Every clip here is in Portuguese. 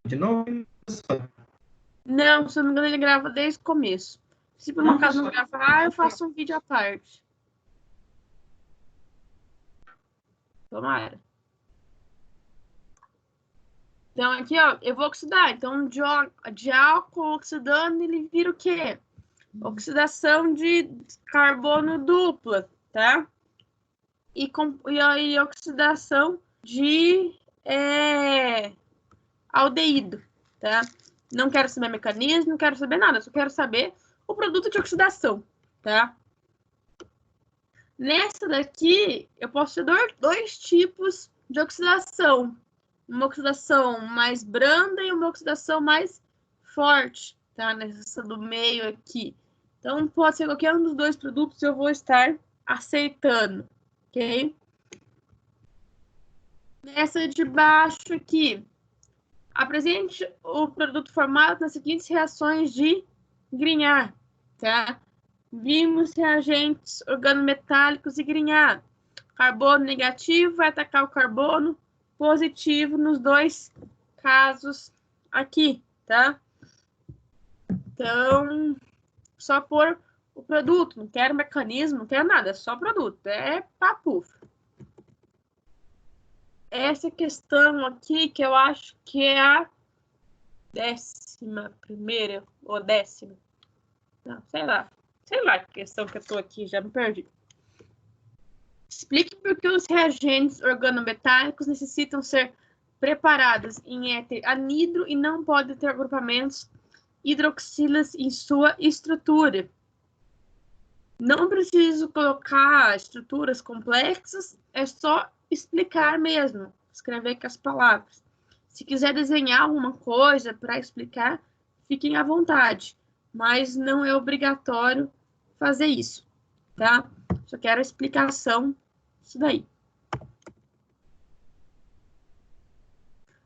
de novo? Não, se eu não me engano, ele grava desde o começo. Se por um acaso não gravar, eu faço um vídeo à parte. Tomara. Então, aqui, ó, eu vou oxidar. Então, de álcool oxidando, ele vira o quê? Oxidação de carbono dupla, tá? E aí, oxidação de aldeído, tá? Não quero saber mecanismo, não quero saber nada, só quero saber o produto de oxidação, tá? Nessa daqui, eu posso ter dois tipos de oxidação. Uma oxidação mais branda e uma oxidação mais forte, tá? Nessa do meio aqui. Então, pode ser qualquer um dos dois produtos, eu vou estar aceitando, ok? Nessa de baixo aqui, apresente o produto formado nas seguintes reações de Grignard, tá? Vimos reagentes organometálicos e Grignard. Carbono negativo vai atacar o carbono positivo nos dois casos aqui, tá? Então, só por o produto, não quero mecanismo, não quero nada, é só produto, é papo. Essa questão aqui, que eu acho que é a 11ª ou 10ª. Não, sei lá que questão que eu tô aqui, já me perdi. Explique por que os reagentes organometálicos necessitam ser preparados em éter anidro e não podem ter agrupamentos hidroxilas em sua estrutura. Não preciso colocar estruturas complexas, é só explicar mesmo, escrever com as palavras. Se quiser desenhar alguma coisa para explicar, fiquem à vontade, mas não é obrigatório fazer isso, tá? Só quero a explicação disso daí.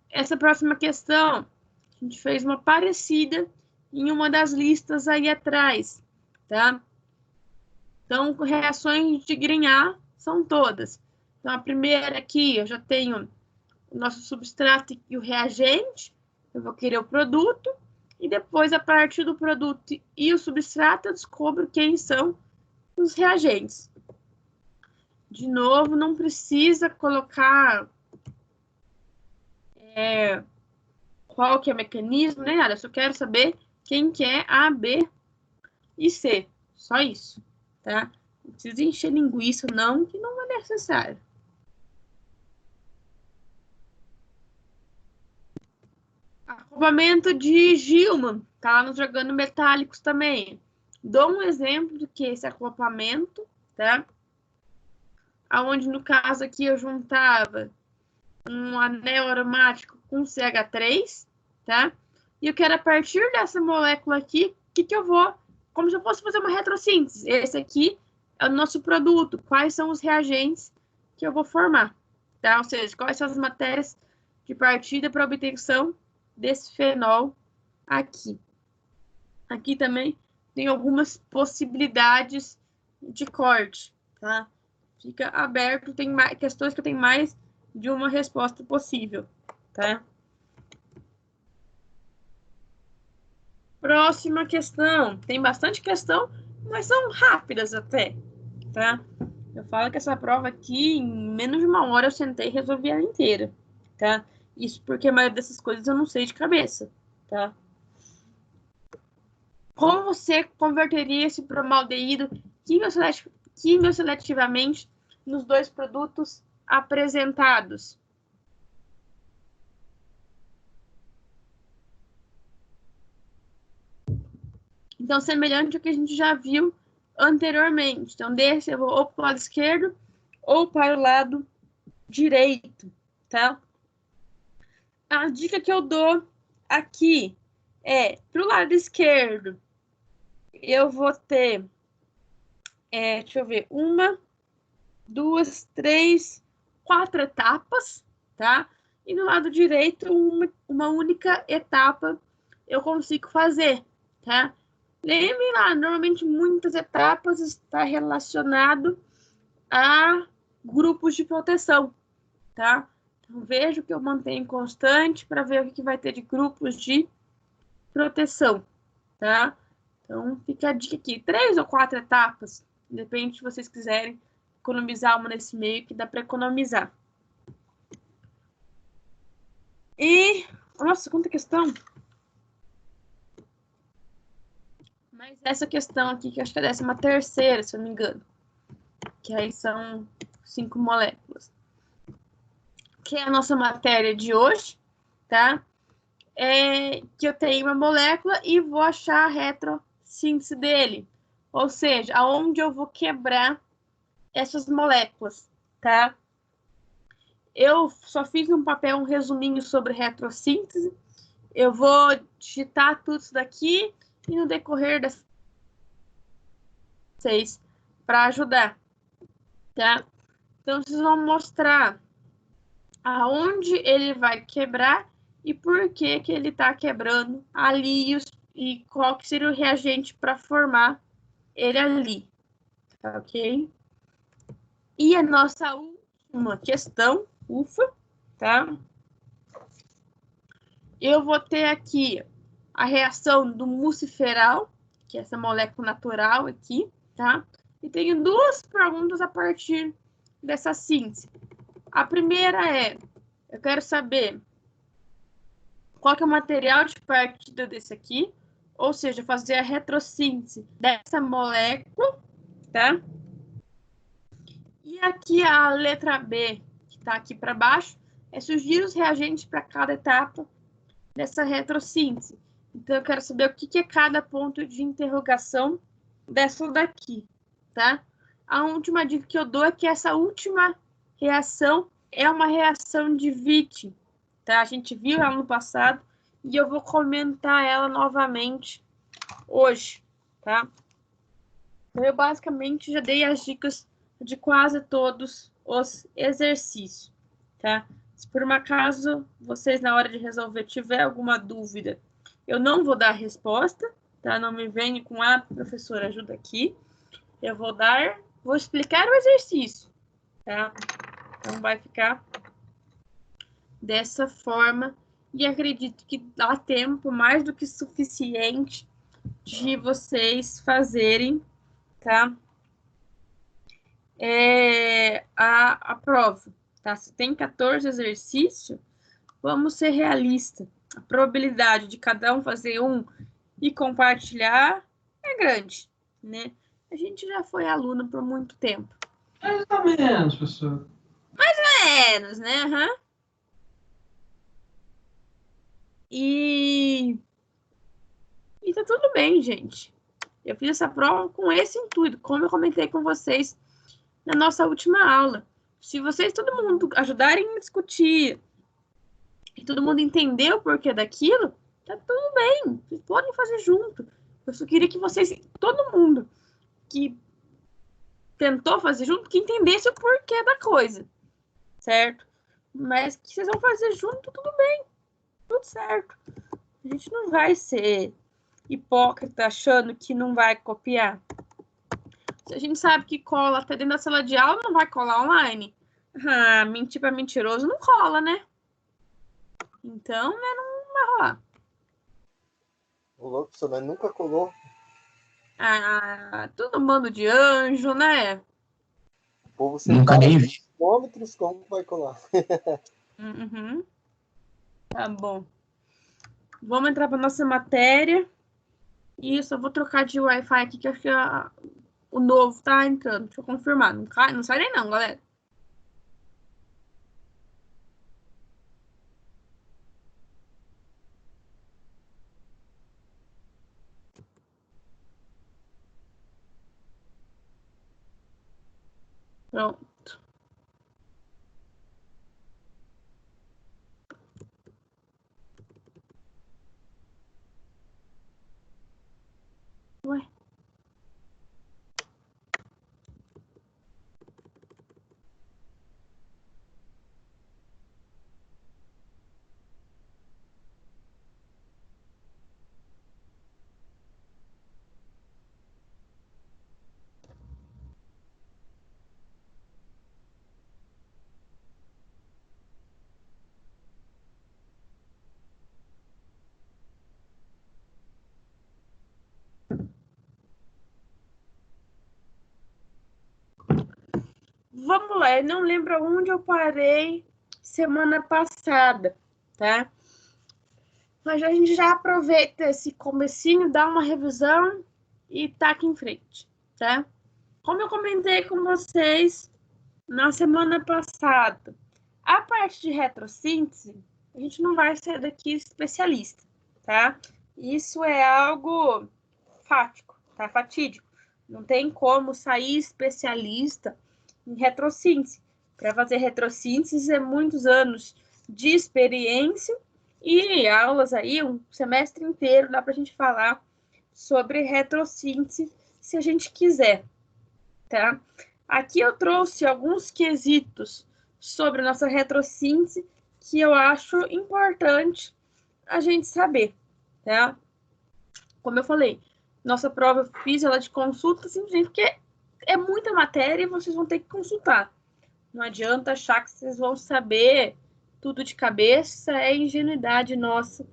Essa próxima questão, a gente fez uma parecida em uma das listas aí atrás, tá? Então, reações de Grignard são todas. Então, a primeira aqui, eu já tenho o nosso substrato e o reagente. Eu vou querer o produto. E depois, a partir do produto e o substrato, eu descubro quem são os reagentes. De novo, não precisa colocar qual que é o mecanismo, nem nada. Eu só quero saber quem que é A, B e C. Só isso, tá? Não precisa encher linguiça, não, que não é necessário. Acoplamento de Gilman, tá lá nos organometálicos também. Dou um exemplo do que é esse acoplamento, tá? Onde, no caso aqui, eu juntava um anel aromático com CH3, tá? E eu quero, a partir dessa molécula aqui, que eu vou, como se eu fosse fazer uma retrossíntese. Esse aqui é o nosso produto. Quais são os reagentes que eu vou formar, tá? Ou seja, quais são as matérias de partida para obtenção desse fenol aqui. Aqui também tem algumas possibilidades de corte, tá? Fica aberto, tem mais questões que eu tenho mais de uma resposta possível, tá? Próxima questão. Tem bastante questão, mas são rápidas até, tá? Eu falo que essa prova aqui, em menos de uma hora, eu sentei e resolvi ela inteira, tá? Isso porque a maioria dessas coisas eu não sei de cabeça, tá? Como você converteria esse formaldeído quimioseletivamente nos dois produtos apresentados? Então, semelhante ao que a gente já viu anteriormente. Então, desse eu vou ou para o lado esquerdo ou para o lado direito, tá? A dica que eu dou aqui é, para o lado esquerdo, eu vou ter, deixa eu ver, 1, 2, 3, 4 etapas, tá? E no lado direito, uma única etapa eu consigo fazer, tá? Lembrem lá, normalmente muitas etapas está relacionado a grupos de proteção, tá? Então, vejo que eu mantenho constante para ver o que vai ter de grupos de proteção, tá? Então, fica a dica aqui. 3 ou 4 etapas, depende se vocês quiserem economizar uma nesse meio, que dá para economizar. E, nossa, quanta questão. Mas essa questão aqui, que eu acho que é a 13ª, se eu não me engano. Que aí são 5 moléculas. Que é a nossa matéria de hoje, tá? Que eu tenho uma molécula e vou achar a retrossíntese dele. Ou seja, aonde eu vou quebrar essas moléculas, tá? Eu só fiz um papel, um resuminho sobre retrossíntese. Eu vou digitar tudo isso daqui e no decorrer das vocês para ajudar, tá? Então, vocês vão mostrar aonde ele vai quebrar e por que que ele está quebrando ali e qual que seria o reagente para formar ele ali, tá ok? E a nossa última questão, ufa, tá? Eu vou ter aqui a reação do muciferal, que é essa molécula natural aqui, tá? E tenho 2 perguntas a partir dessa síntese. A primeira é, eu quero saber qual que é o material de partida desse aqui, ou seja, fazer a retrossíntese dessa molécula, tá? E aqui a letra B, que está aqui para baixo, é sugerir os reagentes para cada etapa dessa retrossíntese. Então, eu quero saber o que é cada ponto de interrogação dessa daqui, tá? A última dica que eu dou é que essa última reação é uma reação de Wittig, tá? A gente viu ela no passado e eu vou comentar ela novamente hoje, tá? Então, eu basicamente já dei as dicas de quase todos os exercícios, tá? Se por um acaso vocês, na hora de resolver, tiver alguma dúvida, eu não vou dar resposta, tá? Não me venha com, professora, ajuda aqui. Eu vou explicar o exercício, tá? Então, vai ficar dessa forma. E acredito que dá tempo mais do que suficiente de vocês fazerem, tá? A prova, tá? Se tem 14 exercícios, vamos ser realistas. A probabilidade de cada um fazer um e compartilhar é grande, né? A gente já foi aluno por muito tempo. Mais ou menos, professor. Mais ou menos, né? Uhum. E tá tudo bem, gente. Eu fiz essa prova com esse intuito, como eu comentei com vocês na nossa última aula. Se vocês, todo mundo, ajudarem a discutir e todo mundo entender o porquê daquilo, tá tudo bem. Vocês podem fazer junto. Eu só queria que vocês, todo mundo que tentou fazer junto, que entendesse o porquê da coisa, certo? Mas que vocês vão fazer junto, tudo bem, tudo certo. A gente não vai ser hipócrita achando que não vai copiar. Se a gente sabe que cola até dentro da sala de aula, não vai colar online. Mentir para mentiroso não cola, né? Então, né, não vai rolar. O louco, professor, mas nunca colou. Tudo bando de anjo, né? O povo Nunca nem vi. quilômetros, como vai colar? Uhum. Tá bom. Vamos entrar para nossa matéria. Isso, eu vou trocar de Wi-Fi aqui, que eu acho que o novo tá entrando. Deixa eu confirmar. Não sai nem não, galera. Pronto. Ué. vamos lá, eu não lembro onde eu parei semana passada, tá? Mas a gente já aproveita esse comecinho, dá uma revisão e tá aqui em frente, tá? Como eu comentei com vocês na semana passada, a parte de retrossíntese, a gente não vai ser daqui especialista, tá? Isso é algo fático, tá? Fatídico. Não tem como sair especialista em retrossíntese. Para fazer retrossíntese é muitos anos de experiência e aulas aí, um semestre inteiro, dá para a gente falar sobre retrossíntese se a gente quiser, tá? Aqui eu trouxe alguns quesitos sobre a nossa retrossíntese que eu acho importante a gente saber, tá? Como eu falei, nossa prova eu fiz ela de consulta simplesmente porque é muita matéria e vocês vão ter que consultar. Não adianta achar que vocês vão saber tudo de cabeça, é ingenuidade nossa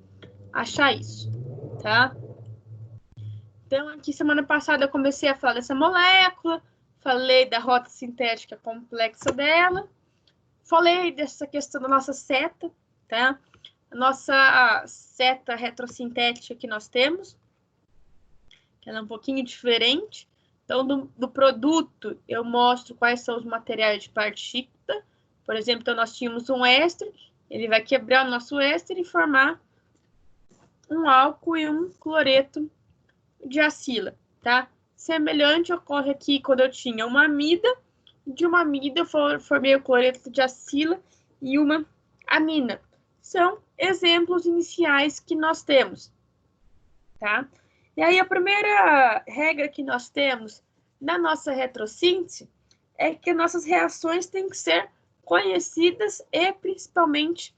achar isso, tá? Então, aqui semana passada eu comecei a falar dessa molécula, falei da rota sintética complexa dela, falei dessa questão da nossa seta, tá? A nossa seta retrosintética que nós temos, que ela é um pouquinho diferente. Então, do produto, eu mostro quais são os materiais de partícula. Por exemplo, então nós tínhamos um éster, ele vai quebrar o nosso éster e formar um álcool e um cloreto de acila, tá? Semelhante ocorre aqui quando eu tinha uma amida, de uma amida eu formei o cloreto de acila e uma amina. São exemplos iniciais que nós temos, tá? E aí a primeira regra que nós temos na nossa retrossíntese é que nossas reações têm que ser conhecidas e principalmente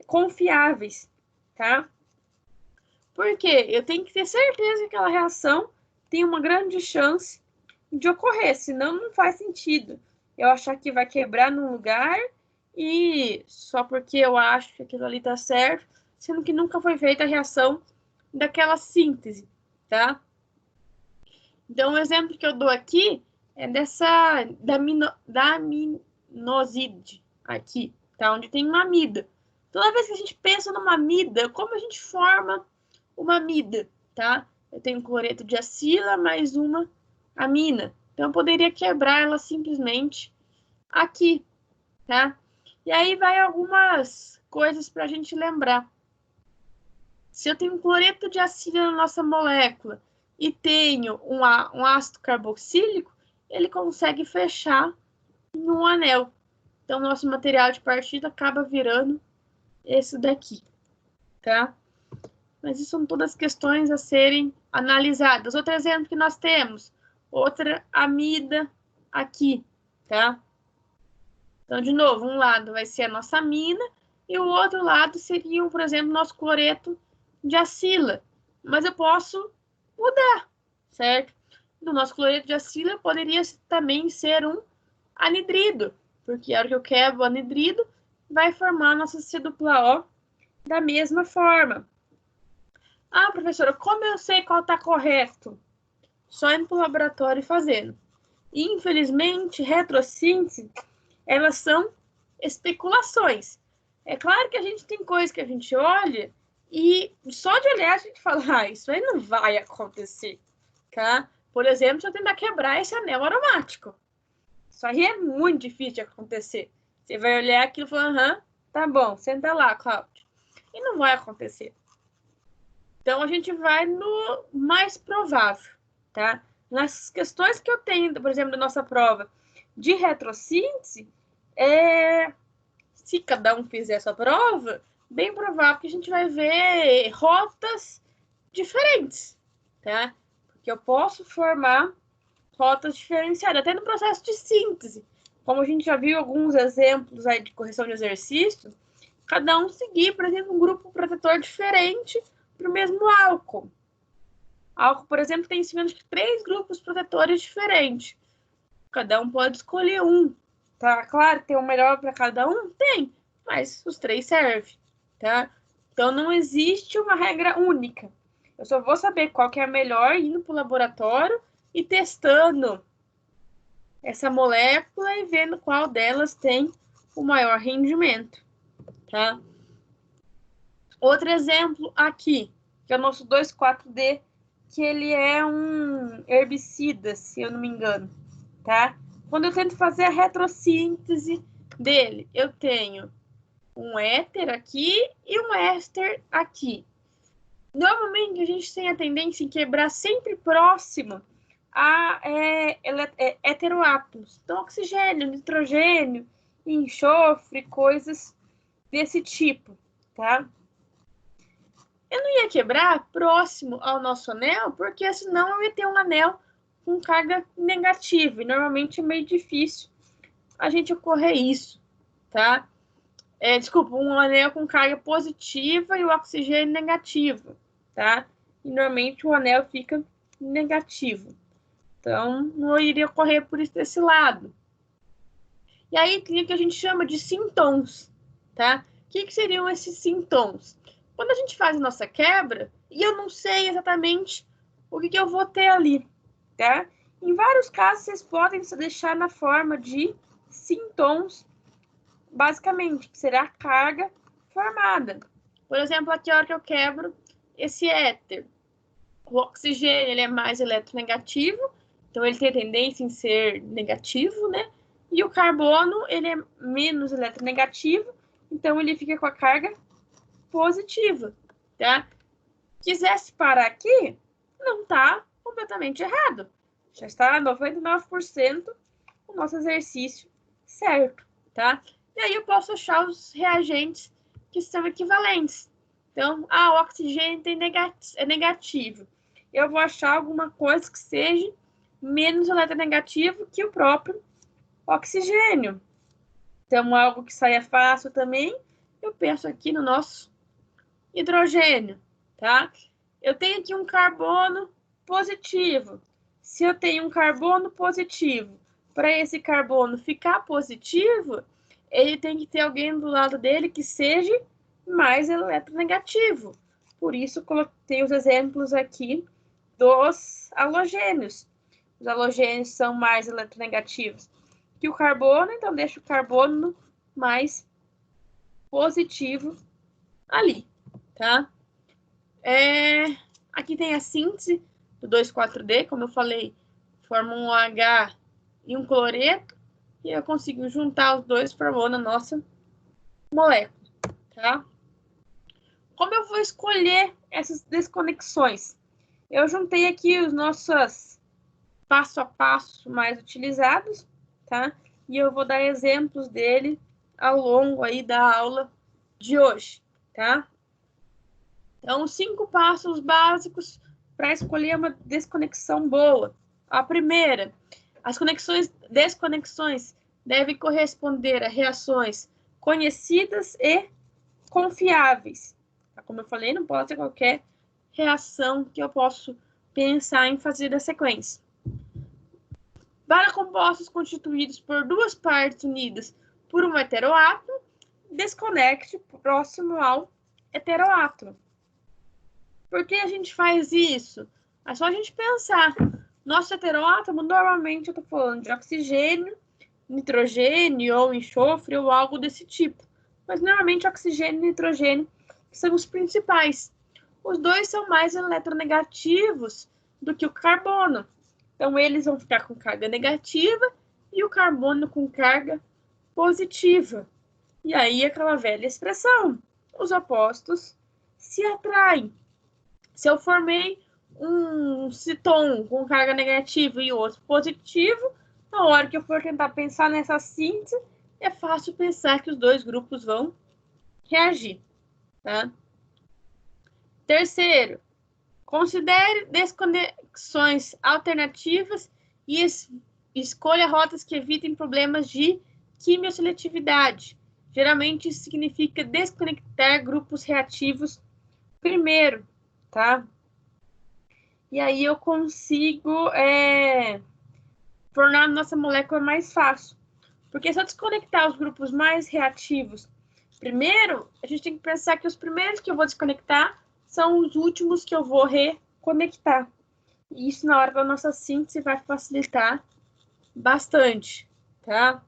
confiáveis, tá? Por quê? Eu tenho que ter certeza que aquela reação tem uma grande chance de ocorrer, senão não faz sentido eu achar que vai quebrar num lugar e só porque eu acho que aquilo ali tá certo, sendo que nunca foi feita a reação daquela síntese, tá? Então, o exemplo que eu dou aqui é da aminoside, aqui, tá? Onde tem uma amida. Toda vez que a gente pensa numa amida, como a gente forma uma amida, tá? Eu tenho um cloreto de acila mais uma amina. Então, eu poderia quebrar ela simplesmente aqui, tá? E aí vai algumas coisas para a gente lembrar. Se eu tenho um cloreto de acila na nossa molécula e tenho um ácido carboxílico, ele consegue fechar em um anel. Então, nosso material de partida acaba virando esse daqui, tá? Mas isso são todas questões a serem analisadas. Outro exemplo que nós temos, outra amida aqui, tá? Então, de novo, um lado vai ser a nossa amina e o outro lado seria, por exemplo, nosso cloreto de acila. Mas eu posso mudar, certo? No nosso cloreto de acila poderia também ser um anidrido, porque a hora que eu quebro o anidrido, vai formar a nossa C-O da mesma forma. Ah, professora, como eu sei qual está correto? Só indo para o laboratório e fazendo. Infelizmente, retrossíntese, elas são especulações. É claro que a gente tem coisas que a gente olha e só de olhar a gente fala, isso aí não vai acontecer, tá? Por exemplo, se eu tentar quebrar esse anel aromático. Isso aí é muito difícil de acontecer. Você vai olhar aquilo e falar, tá bom, senta lá, Cláudio. E não vai acontecer. Então, a gente vai no mais provável, tá? Nas questões que eu tenho, por exemplo, da nossa prova de retrossíntese, se cada um fizer a sua prova, bem provável que a gente vai ver rotas diferentes, tá? Porque eu posso formar rotas diferenciadas, até no processo de síntese. Como a gente já viu alguns exemplos aí de correção de exercício, cada um seguir, por exemplo, um grupo protetor diferente para o mesmo álcool. Álcool, por exemplo, tem em cima de 3 grupos protetores diferentes. Cada um pode escolher um. Tá claro, tem um melhor para cada um? Tem, mas os 3 servem, tá? Então, não existe uma regra única. Eu só vou saber qual que é a melhor indo para o laboratório e testando essa molécula e vendo qual delas tem o maior rendimento, tá? Outro exemplo aqui, que é o nosso 2,4-D, que ele é um herbicida, se eu não me engano, tá? Quando eu tento fazer a retrossíntese dele, eu tenho um éter aqui e um éster aqui. Normalmente, a gente tem a tendência em quebrar sempre próximo a heteroátomos. Então, oxigênio, nitrogênio, enxofre, coisas desse tipo, tá? Eu não ia quebrar próximo ao nosso anel, porque senão eu ia ter um anel com carga negativa. E normalmente é meio difícil a gente ocorrer isso, tá? Desculpa, um anel com carga positiva e o oxigênio negativo, tá? E normalmente o anel fica negativo. Então, não iria ocorrer por esse lado. E aí tem o que a gente chama de sintons, tá? O que seriam esses sintons? Quando a gente faz a nossa quebra, e eu não sei exatamente o que eu vou ter ali, tá? Em vários casos, vocês podem se deixar na forma de sintons, basicamente, que será a carga formada. Por exemplo, aqui a hora que eu quebro esse éter, o oxigênio ele é mais eletronegativo, então ele tem a tendência em ser negativo, né? E o carbono ele é menos eletronegativo, então ele fica com a carga positiva, tá? Quisesse parar aqui, não está completamente errado. Já está 99% o nosso exercício certo, tá? E aí eu posso achar os reagentes que são equivalentes. Então, o oxigênio é negativo. Eu vou achar alguma coisa que seja menos eletronegativo que o próprio oxigênio. Então, algo que saia fácil também, eu penso aqui no nosso hidrogênio, tá? Eu tenho aqui um carbono positivo. Se eu tenho um carbono positivo, para esse carbono ficar positivo, ele tem que ter alguém do lado dele que seja mais eletronegativo. Por isso, coloquei os exemplos aqui dos halogênios. Os halogênios são mais eletronegativos que o carbono, então deixa o carbono mais positivo ali, tá? Aqui tem a síntese do 2,4-D, como eu falei, forma um H e um cloreto, e eu consigo juntar os dois formando a nossa molécula, tá? Como eu vou escolher essas desconexões? Eu juntei aqui os nossos passo a passo mais utilizados, tá? E eu vou dar exemplos dele ao longo aí da aula de hoje, tá? Então, 5 passos básicos para escolher uma desconexão boa. A primeira, as desconexões devem corresponder a reações conhecidas e confiáveis. Como eu falei, não pode ser qualquer reação que eu posso pensar em fazer da sequência. Para compostos constituídos por duas partes unidas por um heteroátomo, desconecte próximo ao heteroátomo. Por que a gente faz isso? É só a gente pensar. Nosso heteroátomo, normalmente eu estou falando de oxigênio, nitrogênio ou enxofre ou algo desse tipo. Mas normalmente oxigênio e nitrogênio são os principais. Os dois são mais eletronegativos do que o carbono. Então, eles vão ficar com carga negativa e o carbono com carga positiva. E aí, aquela velha expressão, os opostos se atraem. Se eu formei um citon com carga negativa e outro positivo, na hora que eu for tentar pensar nessa síntese, é fácil pensar que os dois grupos vão reagir, tá? Terceiro, considere desconexões alternativas e escolha rotas que evitem problemas de quimioseletividade. Geralmente, isso significa desconectar grupos reativos primeiro, tá? E aí eu consigo tornar a nossa molécula mais fácil. Porque se eu desconectar os grupos mais reativos primeiro, a gente tem que pensar que os primeiros que eu vou desconectar são os últimos que eu vou reconectar. E isso, na hora da nossa síntese, vai facilitar bastante, tá?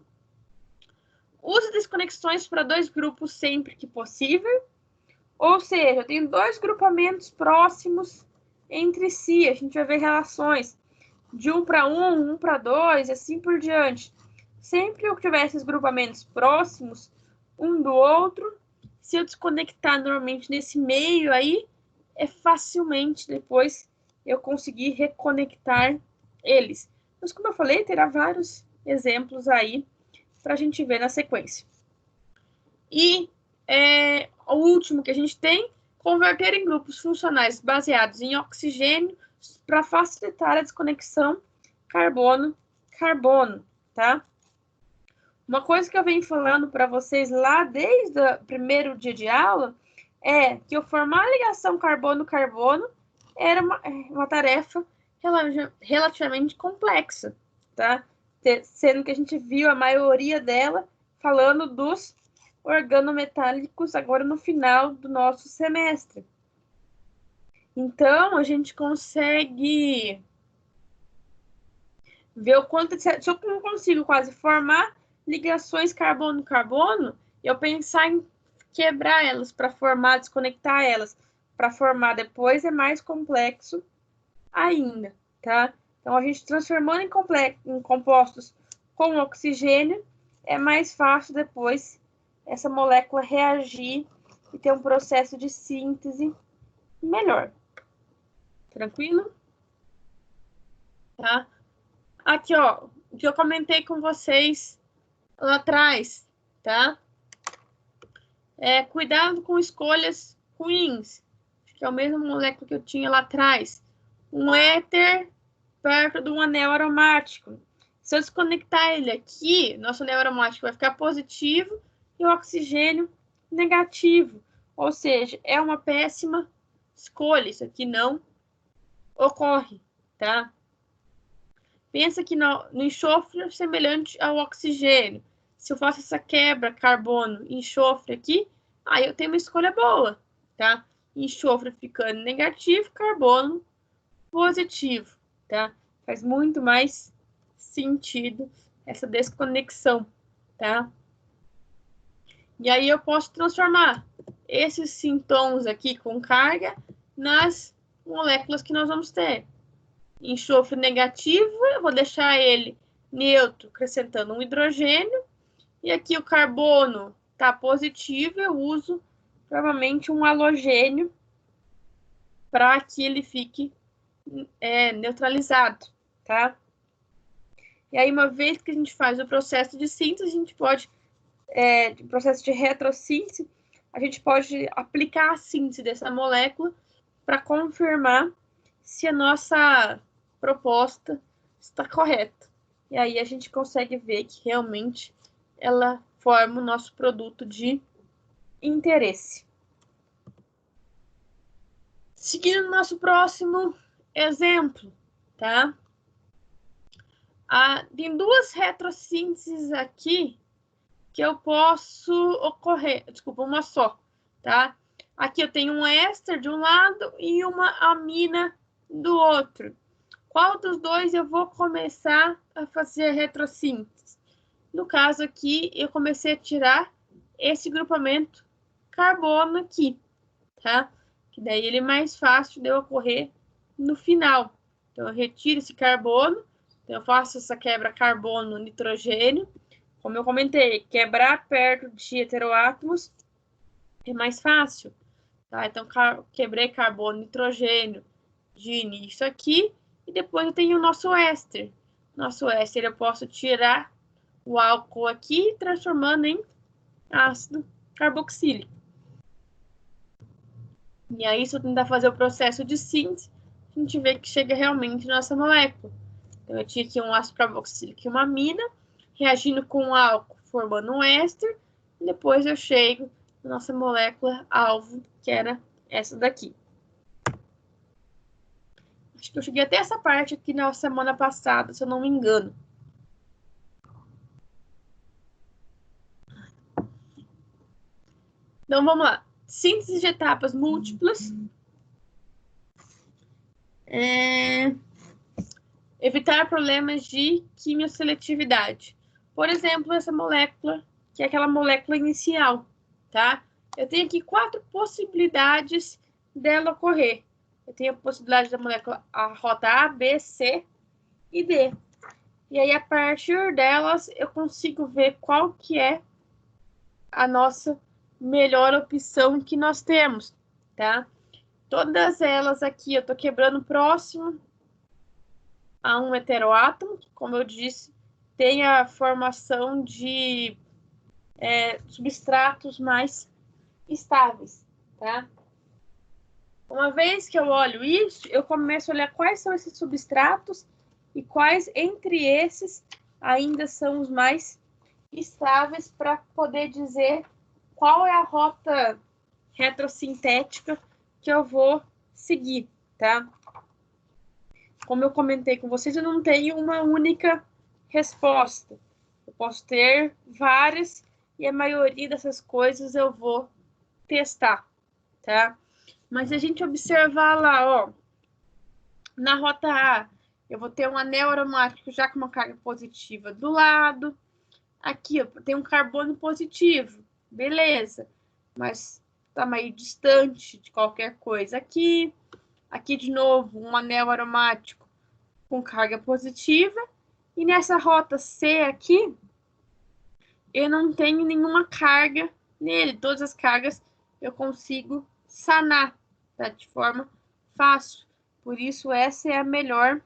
Use desconexões para 2 grupos sempre que possível. Ou seja, eu tenho 2 grupamentos próximos entre si. A gente vai ver relações de 1 para 1, 1 para 2, assim por diante. Sempre que eu tiver esses grupamentos próximos um do outro, se eu desconectar normalmente nesse meio aí, é facilmente depois eu conseguir reconectar eles. Mas como eu falei, terá vários exemplos aí para a gente ver na sequência. E o último que a gente tem, converter em grupos funcionais baseados em oxigênio para facilitar a desconexão carbono-carbono, tá? Uma coisa que eu venho falando para vocês lá desde o primeiro dia de aula é que eu formar a ligação carbono-carbono era uma tarefa relativamente complexa, tá? Sendo que a gente viu a maioria dela falando dos organometálicos agora no final do nosso semestre. Então, a gente consegue ver o quanto... Se eu não consigo quase formar ligações carbono-carbono, eu pensar em quebrar elas para formar, desconectar elas para formar depois é mais complexo ainda, tá? Então, a gente transformando em compostos com oxigênio, é mais fácil depois essa molécula reagir e ter um processo de síntese melhor. Tranquilo? Tá? Aqui, ó, o que eu comentei com vocês lá atrás, tá? Cuidado com escolhas ruins. Acho que é o mesmo molécula que eu tinha lá atrás. Um éter perto de um anel aromático. Se eu desconectar ele aqui, nosso anel aromático vai ficar positivo e o oxigênio negativo. Ou seja, é uma péssima escolha. Isso aqui não ocorre, tá? Pensa que no enxofre é semelhante ao oxigênio. Se eu faço essa quebra carbono e enxofre aqui, aí eu tenho uma escolha boa, tá? Enxofre ficando negativo, carbono positivo, tá? Faz muito mais sentido essa desconexão, tá? E aí eu posso transformar esses sintomas aqui com carga nas moléculas que nós vamos ter. Enxofre negativo, eu vou deixar ele neutro, acrescentando um hidrogênio. E aqui o carbono está positivo, eu uso provavelmente um halogênio para que ele fique neutralizado, tá? E aí, uma vez que a gente faz o processo de síntese, a gente pode, processo de retrossíntese, a gente pode aplicar a síntese dessa molécula para confirmar se a nossa proposta está correta. E aí a gente consegue ver que realmente ela forma o nosso produto de interesse. Seguindo o nosso próximo exemplo, tá? Tem 2 retrossínteses aqui que eu posso ocorrer, desculpa, uma só, tá? Aqui eu tenho um éster de um lado e uma amina do outro. Qual dos dois eu vou começar a fazer retrossíntese? No caso aqui, eu comecei a tirar esse grupamento carbono aqui, tá? Que daí ele é mais fácil de ocorrer no final. Então, eu retiro esse carbono, então eu faço essa quebra carbono-nitrogênio. Como eu comentei, quebrar perto de heteroátomos é mais fácil, tá? Então, quebrei carbono, nitrogênio de início aqui, e depois eu tenho o nosso éster. Nosso éster eu posso tirar o álcool aqui, transformando em ácido carboxílico. E aí, se eu tentar fazer o processo de síntese, a gente vê que chega realmente na nossa molécula. Então, eu tinha aqui um ácido carboxílico e uma amina, reagindo com o álcool, formando um éster, e depois eu chego na nossa molécula alvo, que era essa daqui. Acho que eu cheguei até essa parte aqui na semana passada, se eu não me engano. Então, vamos lá. Síntese de etapas múltiplas. Evitar problemas de quimioseletividade. Por exemplo, essa molécula, que é aquela molécula inicial, tá? Eu tenho aqui 4 possibilidades dela ocorrer. Eu tenho a possibilidade da molécula, a rota A, B, C e D. E aí, a partir delas, eu consigo ver qual que é a nossa melhor opção que nós temos, tá? Todas elas aqui, eu tô quebrando próximo a um heteroátomo, que, como eu disse, tem a formação de substratos mais estáveis, tá? Uma vez que eu olho isso, eu começo a olhar quais são esses substratos e quais entre esses ainda são os mais estáveis para poder dizer qual é a rota retrosintética que eu vou seguir, tá? Como eu comentei com vocês, eu não tenho uma única resposta. Eu posso ter várias e a maioria dessas coisas eu vou testar, tá? Mas se a gente observar lá, ó, na rota A, eu vou ter um anel aromático já com uma carga positiva do lado. Aqui, eu tenho um carbono positivo, beleza, mas tá meio distante de qualquer coisa aqui. Aqui, de novo, um anel aromático com carga positiva. E nessa rota C aqui, eu não tenho nenhuma carga nele. Todas as cargas eu consigo sanar, tá? De forma fácil. Por isso, essa é a melhor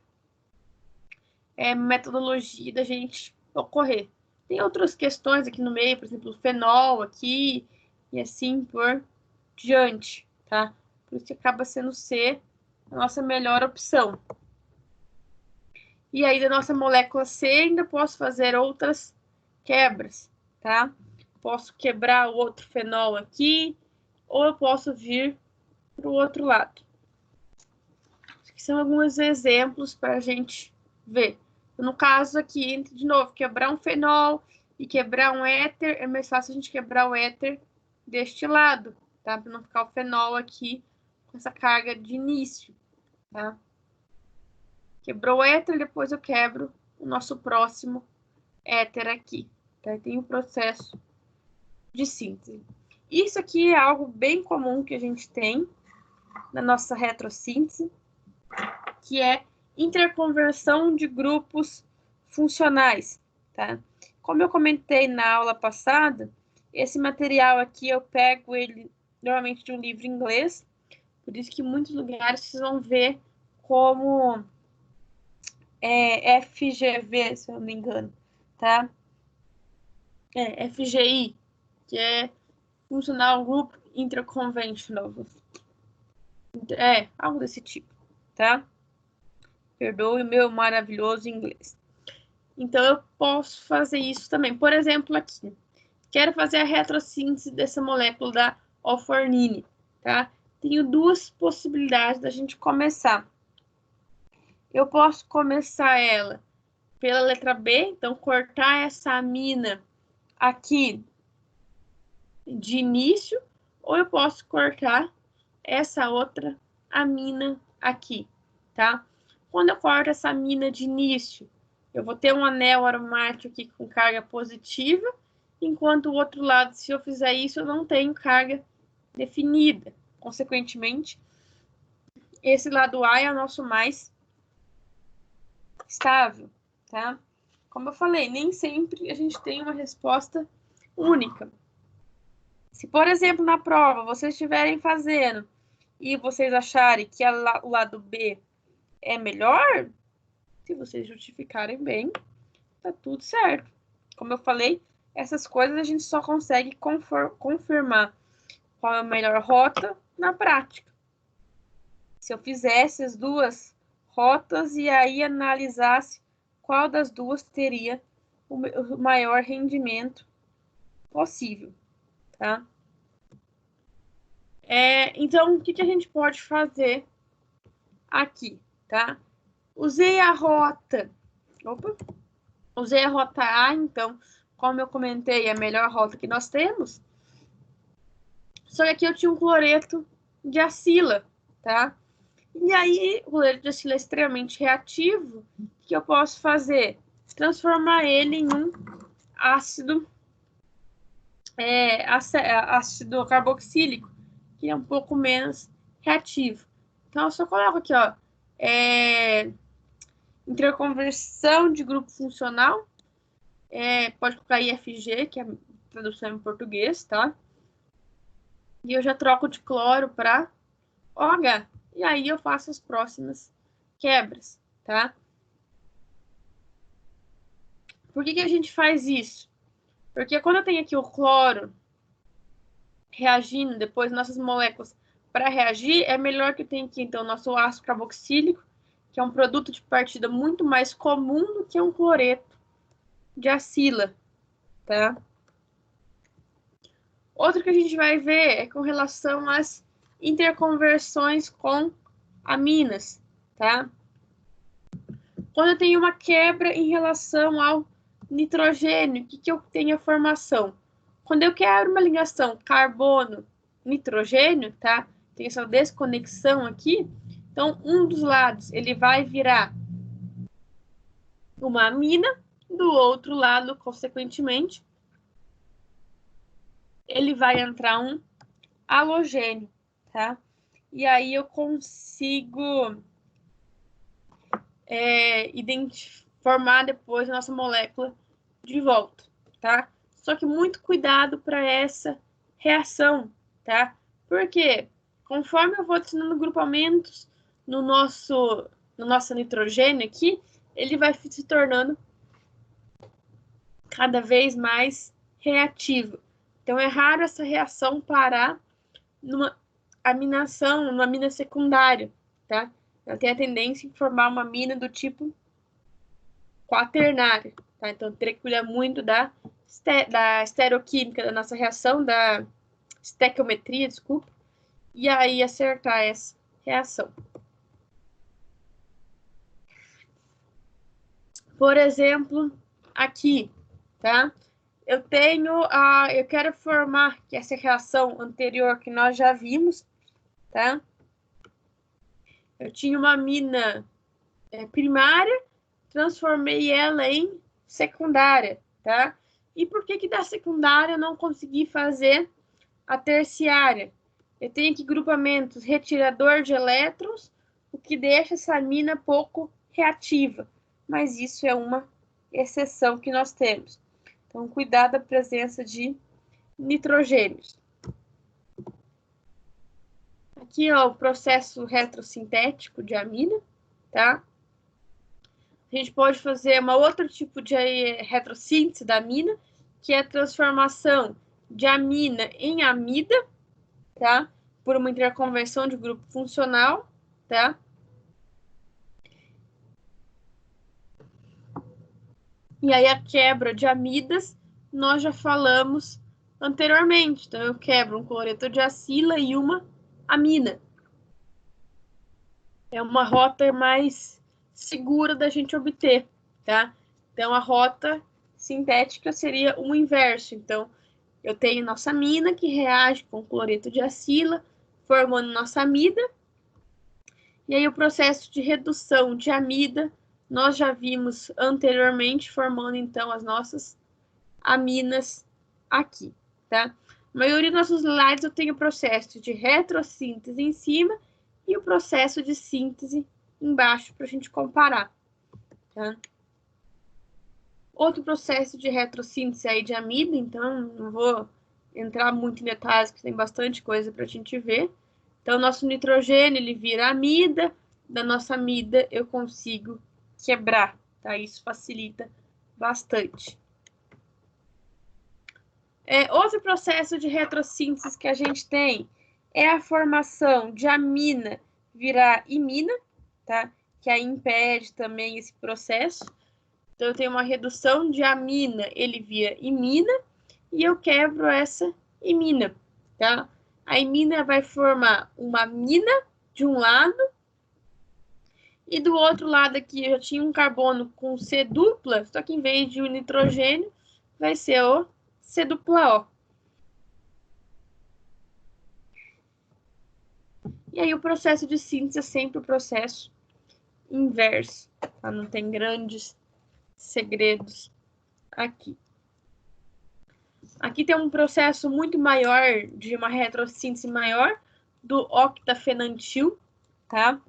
metodologia da gente ocorrer. Tem outras questões aqui no meio, por exemplo, o fenol aqui, e assim por diante, tá? Por isso que acaba sendo C a nossa melhor opção. E aí, da nossa molécula C, ainda posso fazer outras quebras, tá? Posso quebrar o outro fenol aqui, ou eu posso vir para o outro lado. Aqui são alguns exemplos para a gente ver. No caso aqui, de novo, quebrar um fenol e quebrar um éter, é mais fácil a gente quebrar o éter deste lado, tá? Para não ficar o fenol aqui com essa carga de início, tá? Quebrou o éter, depois eu quebro o nosso próximo éter aqui, tá? Tem um processo de síntese. Isso aqui é algo bem comum que a gente tem na nossa retrossíntese, que é interconversão de grupos funcionais, tá? Como eu comentei na aula passada, esse material aqui eu pego ele normalmente de um livro em inglês, por isso que em muitos lugares vocês vão ver como FGV, se eu não me engano, tá? FGI, que é Functional Group Interconventional. Algo desse tipo, tá? Perdoe o meu maravilhoso inglês. Então, eu posso fazer isso também. Por exemplo, aqui. Quero fazer a retrossíntese dessa molécula da alfornine, tá? Tenho 2 possibilidades da gente começar. Eu posso começar ela pela letra B, então cortar essa amina aqui de início, ou eu posso cortar essa outra amina aqui, tá? Quando eu corto essa amina de início, eu vou ter um anel aromático aqui com carga positiva, enquanto o outro lado, se eu fizer isso, eu não tenho carga definida. Consequentemente, esse lado A é o nosso mais estável, tá? Como eu falei, nem sempre a gente tem uma resposta única. Se, por exemplo, na prova, vocês estiverem fazendo e vocês acharem que o lado B é melhor, se vocês justificarem bem, tá tudo certo. Como eu falei, essas coisas a gente só consegue confirmar qual é a melhor rota na prática. Se eu fizesse as 2 rotas e aí analisasse qual das 2 teria o maior rendimento possível, tá? Então, o que a gente pode fazer aqui, tá? Usei a rota A, então, como eu comentei, é a melhor rota que nós temos. Só que aqui eu tinha um cloreto de acila, tá? E aí, o cloreto de acila é extremamente reativo. O que eu posso fazer? Transformar ele em um ácido, ácido carboxílico, que é um pouco menos reativo. Então, eu só coloco aqui, ó, interconversão de grupo funcional, pode colocar IFG, que é a tradução em português, tá? E eu já troco de cloro para OH. E aí eu faço as próximas quebras, tá? Por que a gente faz isso? Porque quando eu tenho aqui o cloro reagindo, depois nossas moléculas para reagir, é melhor que eu tenha aqui, então, o nosso ácido carboxílico, que é um produto de partida muito mais comum do que um cloreto de acila, tá? Outro que a gente vai ver é com relação às interconversões com aminas, tá? Quando eu tenho uma quebra em relação ao nitrogênio, o que eu tenho a formação? Quando eu quero uma ligação carbono-nitrogênio, tá? Tem essa desconexão aqui. Então, um dos lados, ele vai virar uma amina, do outro lado, consequentemente, ele vai entrar um halogênio, tá? E aí eu consigo formar depois a nossa molécula de volta, tá? Só que muito cuidado para essa reação, tá? Porque conforme eu vou adicionando grupamentos no nosso nitrogênio aqui, ele vai se tornando cada vez mais reativo. Então, é raro essa reação parar numa aminação, numa amina secundária, tá? Ela tem a tendência em formar uma amina do tipo quaternária, tá? Então, teria que cuidar muito da estereoquímica da nossa reação, da estequiometria, desculpa, e aí acertar essa reação. Por exemplo, aqui, tá? Eu quero formar que essa reação anterior que nós já vimos, tá? Eu tinha uma amina primária, transformei ela em secundária, tá? E por que da secundária eu não consegui fazer a terciária? Eu tenho aqui grupamentos retirador de elétrons, o que deixa essa amina pouco reativa. Mas isso é uma exceção que nós temos. Então, cuidado da presença de nitrogênios. Aqui, ó, o processo retrosintético de amina, tá? A gente pode fazer um outro tipo de retrossíntese da amina, que é a transformação de amina em amida, tá? Por uma interconversão de grupo funcional, tá? E aí a quebra de amidas, nós já falamos anteriormente. Então, eu quebro um cloreto de acila e uma amina. É uma rota mais segura da gente obter, tá? Então, a rota sintética seria o inverso. Então, eu tenho nossa amina que reage com cloreto de acila, formando nossa amida. E aí, o processo de redução de amida, nós já vimos anteriormente, formando, então, as nossas aminas aqui, tá? A maioria dos nossos slides eu tenho o processo de retrossíntese em cima e o processo de síntese embaixo para a gente comparar, tá? Outro processo de retrossíntese aí de amida, então não vou entrar muito em detalhes, que tem bastante coisa para a gente ver. Então, nosso nitrogênio, ele vira amida, da nossa amida eu consigo quebrar, tá? Isso facilita bastante. Outro processo de retrossíntese que a gente tem é a formação de amina virar imina, tá? Que aí impede também esse processo. Então, eu tenho uma redução de amina, ele vira imina, e eu quebro essa imina, tá? A imina vai formar uma amina de um lado, e do outro lado aqui eu já tinha um carbono com C dupla, só que em vez de o nitrogênio, vai ser o C dupla O. E aí o processo de síntese é sempre o processo inverso, tá? Não tem grandes segredos aqui. Aqui tem um processo muito maior, de uma retrossíntese maior, do octafenantil, tá?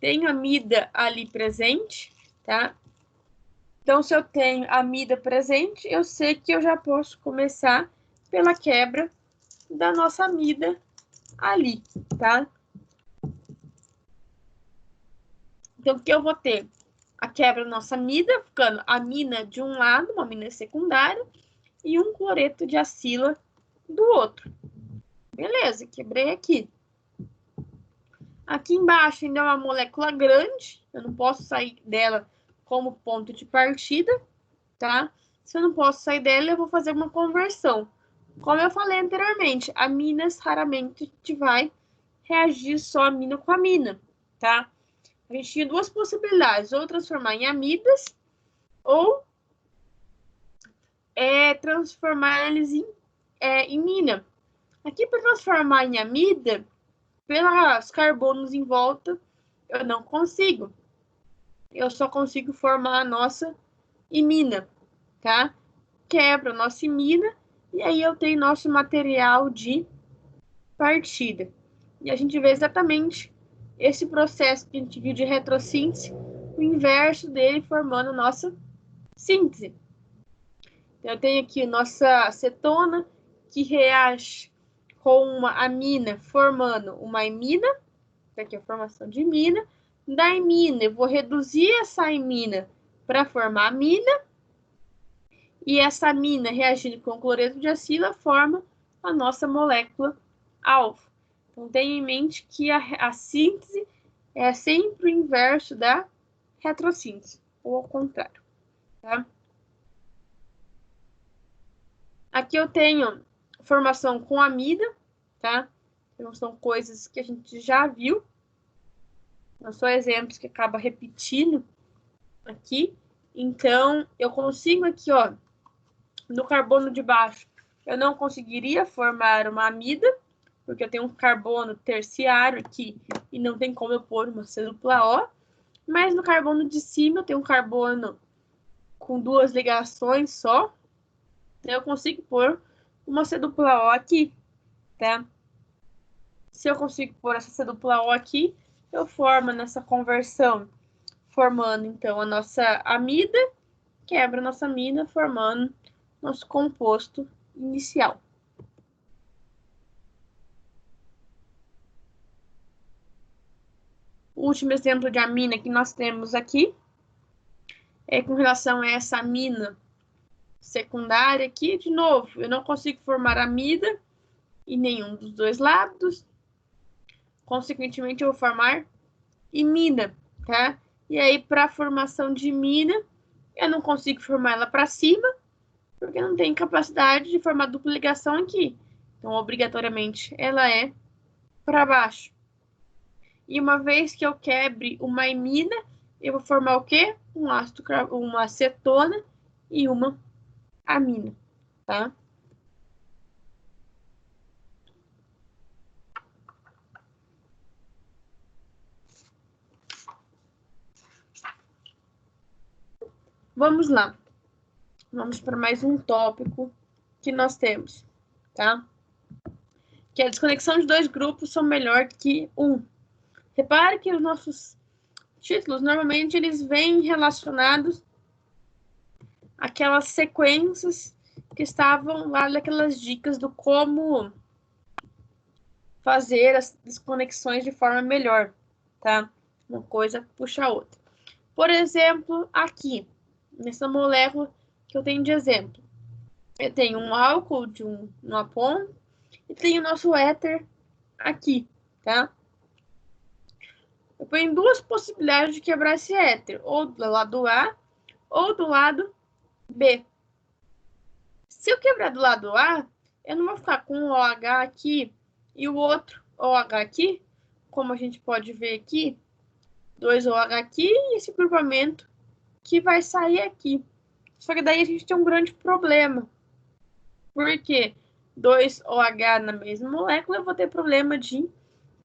Tem amida ali presente, tá? Então, se eu tenho amida presente, eu sei que eu já posso começar pela quebra da nossa amida ali, tá? Então, o que eu vou ter? A quebra da nossa amida, ficando a amina de um lado, uma amina secundária, e um cloreto de acila do outro. Beleza, quebrei aqui. Aqui embaixo ainda é uma molécula grande, eu não posso sair dela como ponto de partida, tá? Se eu não posso sair dela, eu vou fazer uma conversão. Como eu falei anteriormente, aminas raramente a gente vai reagir só amina com amina, tá? A gente tinha duas possibilidades, ou transformar em amidas, ou transformar eles em mina. Aqui, para transformar em amida, pelos carbonos em volta, eu não consigo. Eu só consigo formar a nossa imina, tá? Quebra a nossa imina, e aí eu tenho nosso material de partida. E a gente vê exatamente esse processo que a gente viu de retrossíntese, o inverso dele formando a nossa síntese. Então, eu tenho aqui nossa acetona, que reage com uma amina, formando uma imina. Aqui é a formação de imina. Da imina, eu vou reduzir essa imina para formar amina. E essa amina, reagindo com o cloreto de acila, forma a nossa molécula alfa. Então, tenha em mente que a síntese é sempre o inverso da retrossíntese, ou ao contrário, tá? Aqui eu tenho formação com amida, tá? Então, são coisas que a gente já viu. Não são exemplos que acaba repetindo aqui. Então, eu consigo aqui, ó, no carbono de baixo, eu não conseguiria formar uma amida, porque eu tenho um carbono terciário aqui e não tem como eu pôr uma C dupla O. Mas no carbono de cima, eu tenho um carbono com duas ligações só. Então, eu consigo pôr uma C dupla O aqui, tá? Se eu consigo pôr essa C dupla O aqui, eu formo nessa conversão, formando, então, a nossa amida, quebra a nossa amina, formando nosso composto inicial. O último exemplo de amina que nós temos aqui é com relação a essa amina secundária aqui. De novo, eu não consigo formar amida em nenhum dos dois lados. Consequentemente, eu vou formar imina, tá? E aí, para a formação de imina, eu não consigo formar ela para cima, porque não tem capacidade de formar dupla ligação aqui. Então, obrigatoriamente, ela é para baixo. E uma vez que eu quebre uma imina, eu vou formar o quê? Um ácido, uma acetona e uma amina, tá? Vamos lá. Vamos para mais um tópico que nós temos, tá? Que a desconexão de dois grupos são melhor que um. Repare que os nossos títulos, normalmente, eles vêm relacionados àquelas sequências que estavam lá naquelas dicas do como fazer as desconexões de forma melhor, tá? Uma coisa puxa a outra. Por exemplo, aqui, nessa molécula que eu tenho de exemplo, eu tenho um álcool de uma ponta e tenho o nosso éter aqui, tá? Eu ponho duas possibilidades de quebrar esse éter, ou do lado A ou do lado B. Se eu quebrar do lado A, eu não vou ficar com um OH aqui e o outro OH aqui, como a gente pode ver aqui, dois OH aqui e esse grupamento que vai sair aqui. Só que daí a gente tem um grande problema. Porque dois OH na mesma molécula, eu vou ter problema de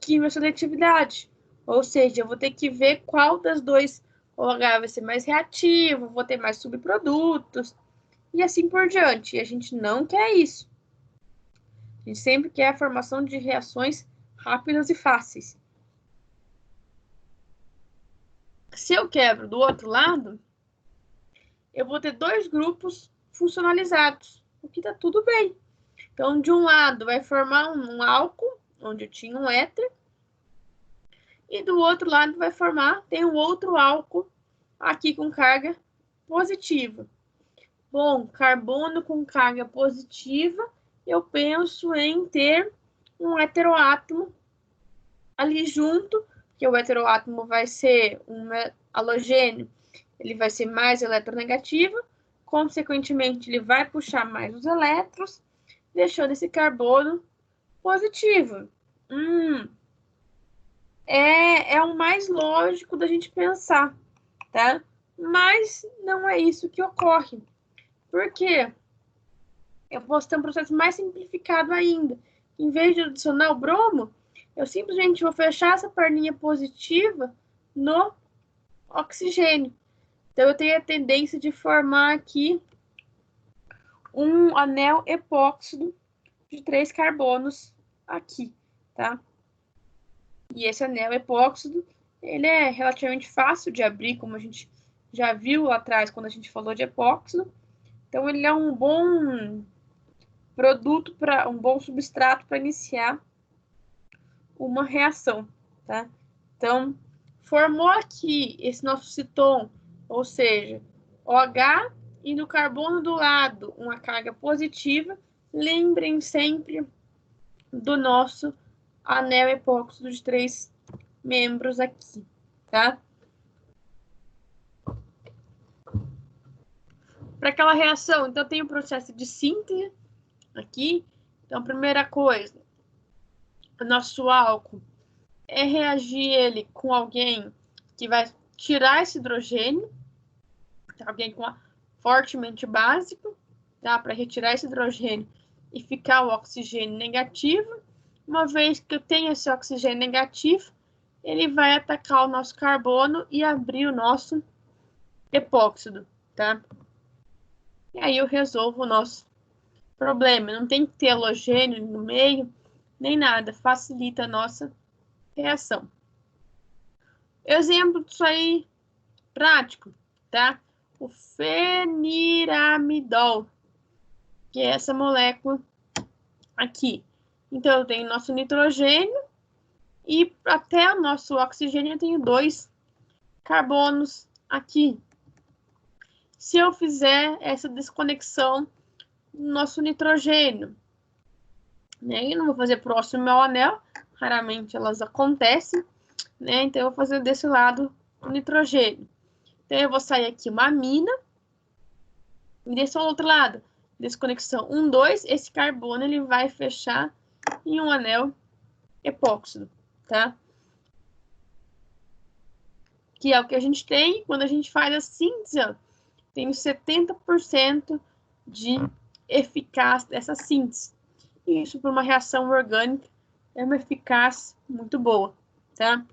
quimioseletividade. Ou seja, eu vou ter que ver qual das dois OH vai ser mais reativo, vou ter mais subprodutos, e assim por diante. E a gente não quer isso. A gente sempre quer a formação de reações rápidas e fáceis. Se eu quebro do outro lado, eu vou ter dois grupos funcionalizados, o que está tudo bem. Então, de um lado vai formar um álcool, onde eu tinha um éter, e do outro lado vai formar, tem um outro álcool aqui com carga positiva. Bom, carbono com carga positiva, eu penso em ter um heteroátomo ali junto, que o heteroátomo vai ser um halogênio, ele vai ser mais eletronegativo, consequentemente ele vai puxar mais os elétrons, deixando esse carbono positivo. É o mais lógico da gente pensar, tá? Mas não é isso que ocorre. Por quê? Eu posso ter um processo mais simplificado ainda. Em vez de adicionar o bromo, eu simplesmente vou fechar essa perninha positiva no oxigênio. Então, eu tenho a tendência de formar aqui um anel epóxido de 3 carbonos aqui, tá? E esse anel epóxido, ele é relativamente fácil de abrir, como a gente já viu lá atrás quando a gente falou de epóxido. Então, ele é um bom produto, um bom substrato para iniciar uma reação, tá? Então, formou aqui esse nosso citon, ou seja, OH e no carbono do lado uma carga positiva. Lembrem sempre do nosso anel epóxido de 3 membros aqui, tá? Para aquela reação, então tem o processo de síntese aqui. Então, primeira coisa, o nosso álcool é reagir ele com alguém que vai tirar esse hidrogênio, alguém fortemente básico, tá? Para retirar esse hidrogênio e ficar o oxigênio negativo. Uma vez que eu tenho esse oxigênio negativo, ele vai atacar o nosso carbono e abrir o nosso epóxido, tá? E aí eu resolvo o nosso problema. Não tem que ter halogênio no meio, nem nada. Facilita a nossa reação. Exemplo disso aí prático, tá? O feniramidol, que é essa molécula aqui. Então, eu tenho nosso nitrogênio e até o nosso oxigênio eu tenho 2 carbonos aqui. Se eu fizer essa desconexão do nosso nitrogênio, né? Eu não vou fazer próximo ao anel, raramente elas acontecem, né? Então, eu vou fazer desse lado o nitrogênio. Então, eu vou sair aqui uma amina e desse outro lado, desconexão 1, 2, esse carbono ele vai fechar em um anel epóxido, tá? Que é o que a gente tem quando a gente faz a síntese, ó, tem 70% de eficácia dessa síntese. E isso, para uma reação orgânica, é uma eficácia muito boa, tá?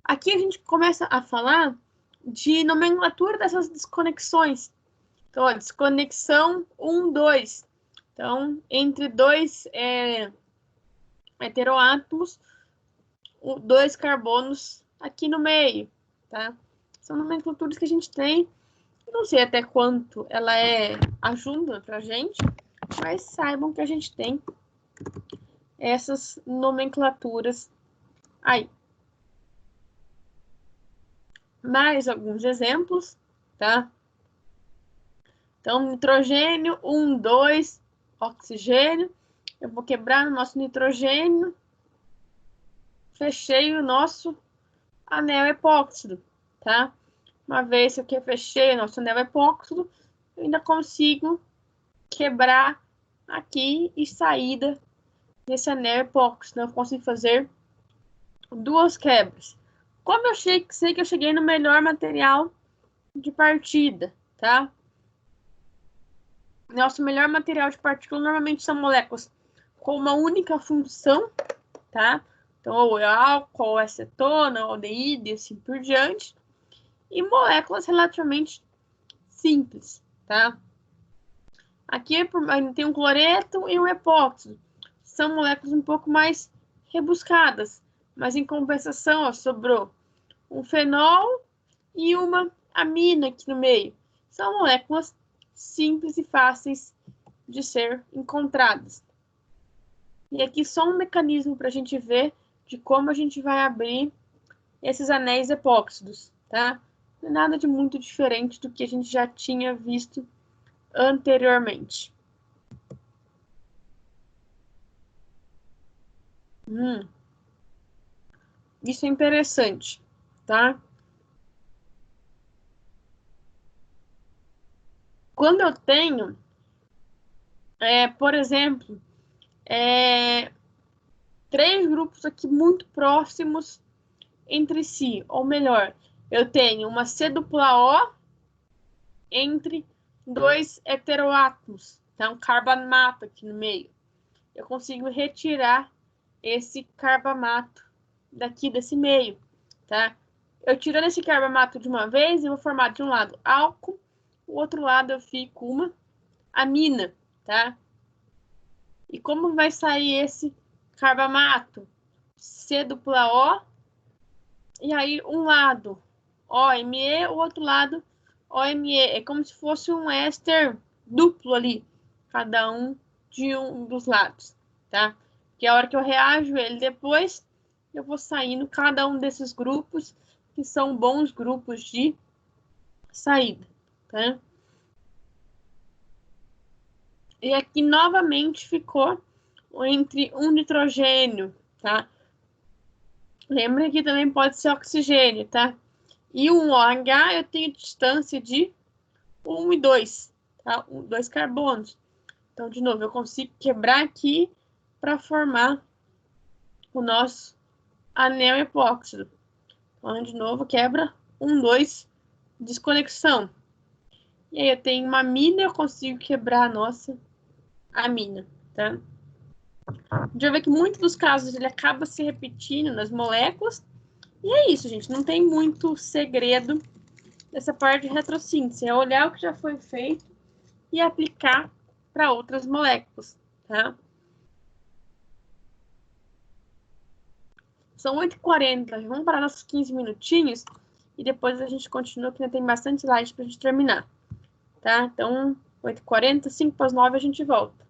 Aqui a gente começa a falar de nomenclatura dessas desconexões. Então, ó, desconexão 1, 2. Então, entre 2 heteroátomos, 2 carbonos aqui no meio, tá? São nomenclaturas que a gente tem. Não sei até quanto ela ajuda pra gente, mas saibam que a gente tem essas nomenclaturas aí. Mais alguns exemplos, tá? Então, nitrogênio, 1, 2, oxigênio. Eu vou quebrar o nosso nitrogênio. Fechei o nosso anel epóxido, tá? Uma vez que eu fechei o nosso anel epóxido, eu ainda consigo quebrar aqui e saída desse anel epóxido. Eu consigo fazer 2 quebras. Como eu sei que eu cheguei no melhor material de partida, tá? Nosso melhor material de partícula normalmente são moléculas com uma única função, tá? Então, ou é álcool, ou é acetona, ou aldeído e assim por diante. E moléculas relativamente simples, tá? Aqui tem um cloreto e um epóxido. São moléculas um pouco mais rebuscadas, mas em compensação, ó, sobrou um fenol e uma amina aqui no meio. São moléculas simples e fáceis de ser encontradas. E aqui só um mecanismo para a gente ver de como a gente vai abrir esses anéis epóxidos, tá? Não é nada de muito diferente do que a gente já tinha visto anteriormente. Isso é interessante, tá? Quando eu tenho, por exemplo, três grupos aqui muito próximos entre si, ou melhor, eu tenho uma C dupla O entre dois heteroátomos, tá? Um carbamato aqui no meio. Eu consigo retirar esse carbamato daqui desse meio, tá? Eu tirando esse carbamato de uma vez, eu vou formar de um lado álcool, o outro lado eu fico uma amina, tá? E como vai sair esse carbamato? C dupla O, e aí um lado OMe, o outro lado OMe. É como se fosse um éster duplo ali, cada um de um dos lados, tá? Que a hora que eu reajo ele depois, eu vou saindo cada um desses grupos, que são bons grupos de saída, tá? E aqui novamente ficou entre um nitrogênio, tá? Lembra que também pode ser oxigênio, tá? E um OH eu tenho distância de 1 e 2, tá? 2 carbonos. Então, de novo, eu consigo quebrar aqui para formar o nosso anel epóxido. Então, de novo, quebra 1, 2, desconexão. E aí eu tenho uma amina, eu consigo quebrar a nossa amina, tá? A gente vai ver que muitos dos casos ele acaba se repetindo nas moléculas. E é isso, gente. Não tem muito segredo dessa parte de retrossíntese. É olhar o que já foi feito e aplicar para outras moléculas, tá? São 8h40. Vamos parar nossos 15 minutinhos e depois a gente continua, que ainda tem bastante slide para a gente terminar, tá? Então, 8h40, 5 para as 9 a gente volta.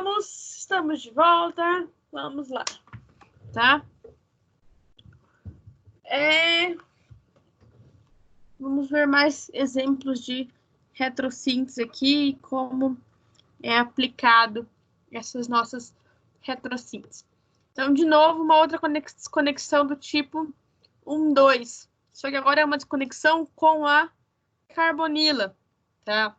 Voltamos, estamos de volta. Vamos lá, tá? Vamos ver mais exemplos de retrossíntese aqui e como é aplicado essas nossas retrossínteses. Então, de novo, uma outra desconexão do tipo 1, 2. Só que agora é uma desconexão com a carbonila, tá?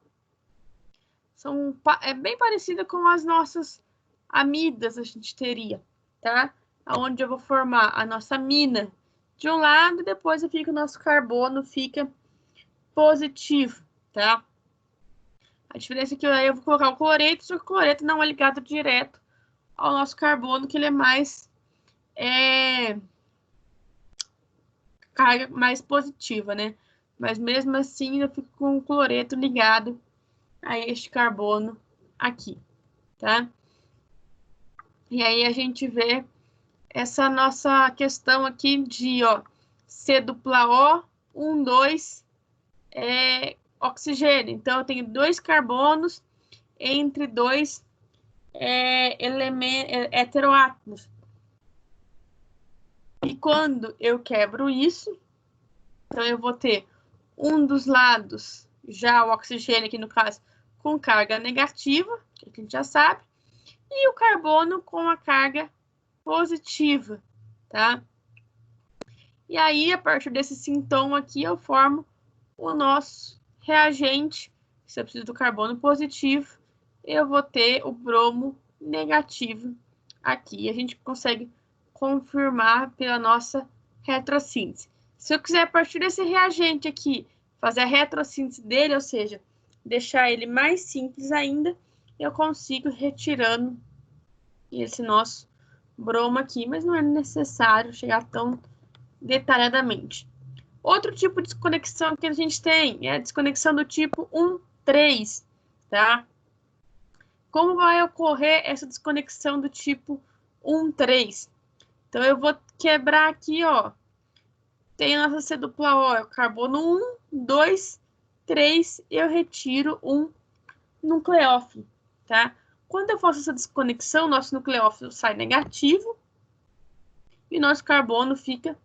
É bem parecida com as nossas amidas a gente teria, tá? Onde eu vou formar a nossa amina de um lado e depois o nosso carbono fica positivo, tá? A diferença é que aí eu vou colocar o cloreto, só que o cloreto não é ligado direto ao nosso carbono, que ele é mais carga mais positiva, né? Mas mesmo assim eu fico com o cloreto ligado a este carbono aqui, tá? E aí a gente vê essa nossa questão aqui de, ó, C dupla O, 1, 2, oxigênio. Então, eu tenho 2 carbonos entre 2 heteroátomos. E quando eu quebro isso, então eu vou ter um dos lados, já o oxigênio aqui no caso, com carga negativa, que a gente já sabe, e o carbono com a carga positiva, tá? E aí, a partir desse sintoma aqui, eu formo o nosso reagente. Se eu preciso do carbono positivo, eu vou ter o bromo negativo aqui. E a gente consegue confirmar pela nossa retrossíntese. Se eu quiser, a partir desse reagente aqui, fazer a retrossíntese dele, ou seja, deixar ele mais simples ainda, eu consigo retirando esse nosso bromo aqui, mas não é necessário chegar tão detalhadamente. Outro tipo de desconexão que a gente tem é a desconexão do tipo 1,3, tá? Como vai ocorrer essa desconexão do tipo 1,3? Então, eu vou quebrar aqui, ó. Tem a nossa C dupla O, carbono 1, 2, 3, eu retiro um nucleófilo, tá? Quando eu faço essa desconexão, nosso nucleófilo sai negativo e nosso carbono fica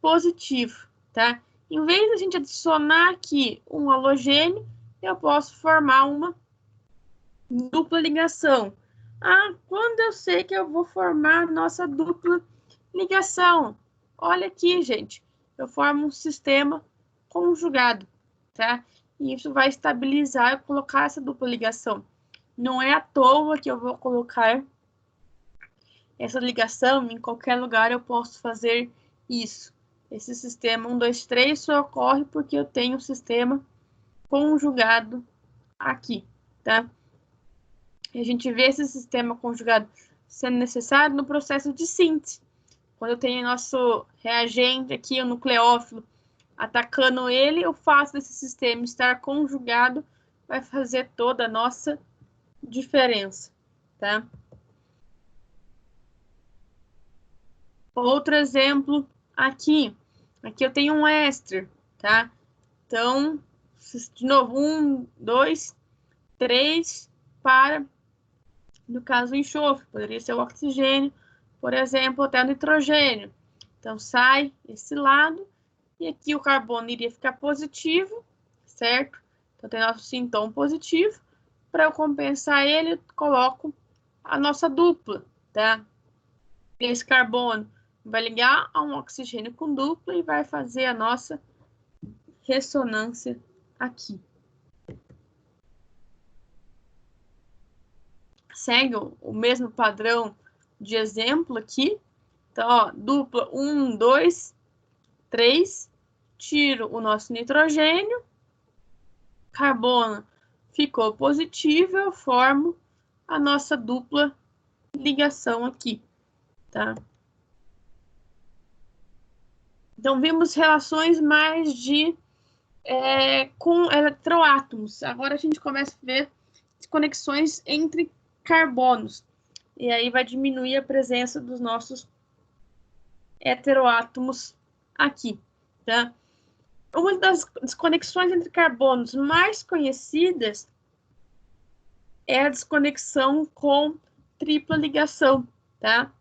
positivo, tá? Em vez de a gente adicionar aqui um halogênio, eu posso formar uma dupla ligação. Quando eu sei que eu vou formar nossa dupla ligação? Olha aqui, gente. Eu formo um sistema conjugado, tá? E isso vai estabilizar e colocar essa dupla ligação. Não é à toa que eu vou colocar essa ligação, em qualquer lugar eu posso fazer isso. Esse sistema 1, 2, 3 só ocorre porque eu tenho um sistema conjugado aqui, tá? E a gente vê esse sistema conjugado sendo necessário no processo de síntese. Quando eu tenho nosso reagente aqui, o nucleófilo, atacando ele, o fato desse sistema estar conjugado vai fazer toda a nossa diferença, tá? Outro exemplo aqui. Aqui eu tenho um éster, tá? Então, de novo, 1, 2, 3 para, no caso, o enxofre. Poderia ser o oxigênio, por exemplo, até o nitrogênio. Então, sai esse lado e aqui o carbono iria ficar positivo, certo? Então, tem nosso sintoma positivo. Para eu compensar ele, eu coloco a nossa dupla, tá? Esse carbono vai ligar a um oxigênio com dupla e vai fazer a nossa ressonância aqui. Segue o mesmo padrão de exemplo aqui. Então, ó, dupla 1, 2, 3. Tiro o nosso nitrogênio. Carbono ficou positivo, eu formo a nossa dupla ligação aqui, tá? Então, vimos relações mais com eletroátomos. Agora a gente começa a ver desconexões entre carbonos. E aí vai diminuir a presença dos nossos heteroátomos aqui, tá? Uma das desconexões entre carbonos mais conhecidas é a desconexão com tripla ligação, tá?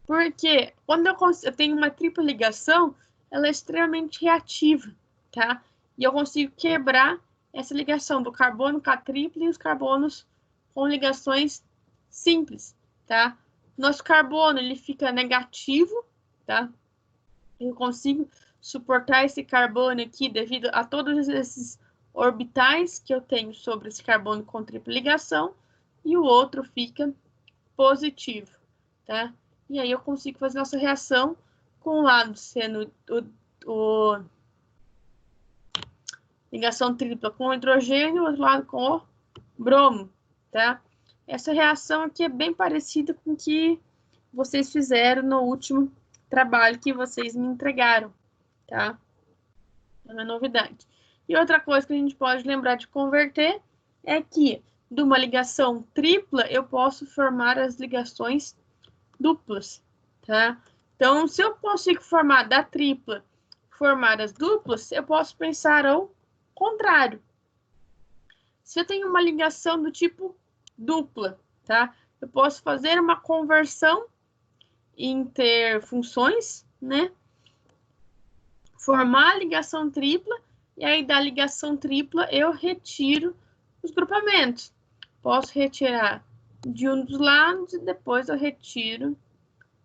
Porque quando eu tenho uma tripla ligação, ela é extremamente reativa, tá? E eu consigo quebrar essa ligação do carbono com a tripla e os carbonos com ligações simples, tá? Nosso carbono, ele fica negativo, tá? Eu consigo suportar esse carbono aqui devido a todos esses orbitais que eu tenho sobre esse carbono com tripla ligação, e o outro fica positivo, tá? E aí eu consigo fazer nossa reação com um lado sendo ligação tripla com o hidrogênio, o outro lado com o bromo, tá? Essa reação aqui é bem parecida com o que vocês fizeram no último trabalho que vocês me entregaram, tá? Não é novidade. E outra coisa que a gente pode lembrar de converter é que de uma ligação tripla eu posso formar as ligações duplas, tá? Então, se eu consigo formar da tripla, formar as duplas, eu posso pensar ao contrário. Se eu tenho uma ligação do tipo dupla, tá? Eu posso fazer uma conversão interfunções, né? Formar a ligação tripla, e aí da ligação tripla eu retiro os grupamentos. Posso retirar de um dos lados e depois eu retiro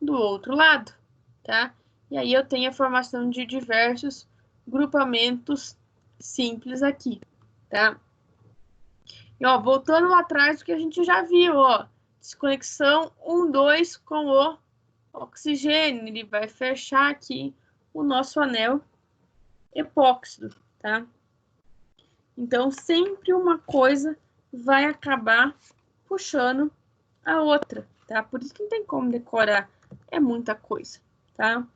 do outro lado, tá? E aí eu tenho a formação de diversos grupamentos simples aqui, tá? E, ó, voltando lá atrás do que a gente já viu, ó, desconexão 1, 2 com o oxigênio, ele vai fechar aqui o nosso anel epóxido, tá? Então, sempre uma coisa vai acabar puxando a outra, tá? Por isso que não tem como decorar, é muita coisa, tá?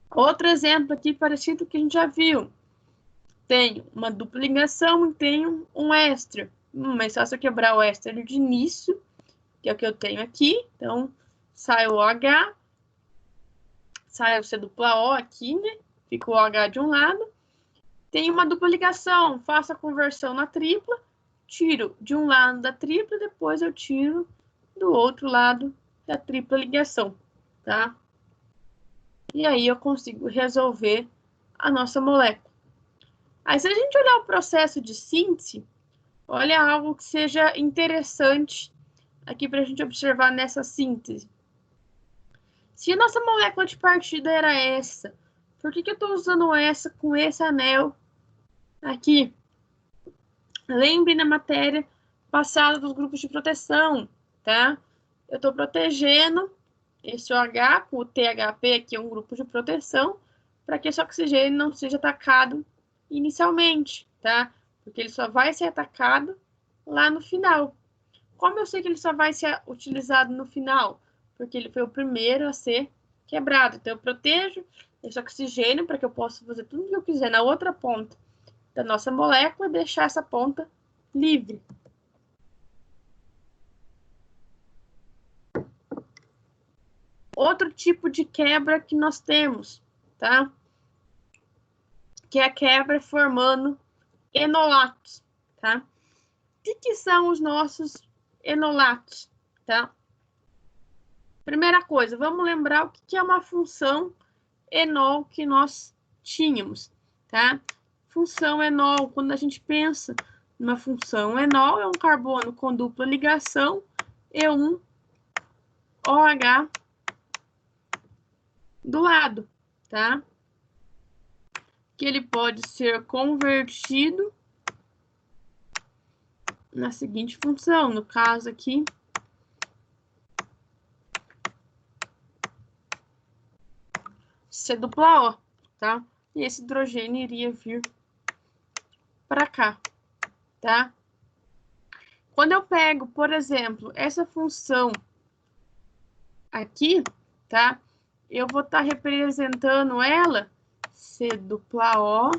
Outro exemplo aqui parecido que a gente já viu. Tenho uma dupla ligação e tenho um éster. Mas só se eu quebrar o éster de início, que é o que eu tenho aqui. Então, sai o OH, sai o C dupla O aqui, né? Fica o OH de um lado. Tenho uma dupla ligação, faço a conversão na tripla, tiro de um lado da tripla, depois eu tiro do outro lado da tripla ligação, tá? E aí eu consigo resolver a nossa molécula. Aí, se a gente olhar o processo de síntese, olha algo que seja interessante aqui para a gente observar nessa síntese. Se a nossa molécula de partida era essa, por que eu estou usando essa com esse anel aqui? Lembre na matéria passada dos grupos de proteção, tá? Eu estou protegendo esse OH com o THP, aqui é um grupo de proteção, para que esse oxigênio não seja atacado inicialmente, tá? Porque ele só vai ser atacado lá no final. Como eu sei que ele só vai ser utilizado no final? Porque ele foi o primeiro a ser quebrado. Então, eu protejo esse oxigênio para que eu possa fazer tudo o que eu quiser na outra ponta da nossa molécula e deixar essa ponta livre. Outro tipo de quebra que nós temos, tá? Que é a quebra formando enolatos, tá? O que são os nossos enolatos, tá? Primeira coisa, vamos lembrar o que é uma função enol que nós tínhamos, tá? Função enol, quando a gente pensa numa função enol, é um carbono com dupla ligação, E1, OH do lado, tá? Que ele pode ser convertido na seguinte função, no caso aqui, C dupla O, tá? E esse hidrogênio iria vir para cá, tá? Quando eu pego, por exemplo, essa função aqui, tá? Eu vou estar representando ela C dupla O,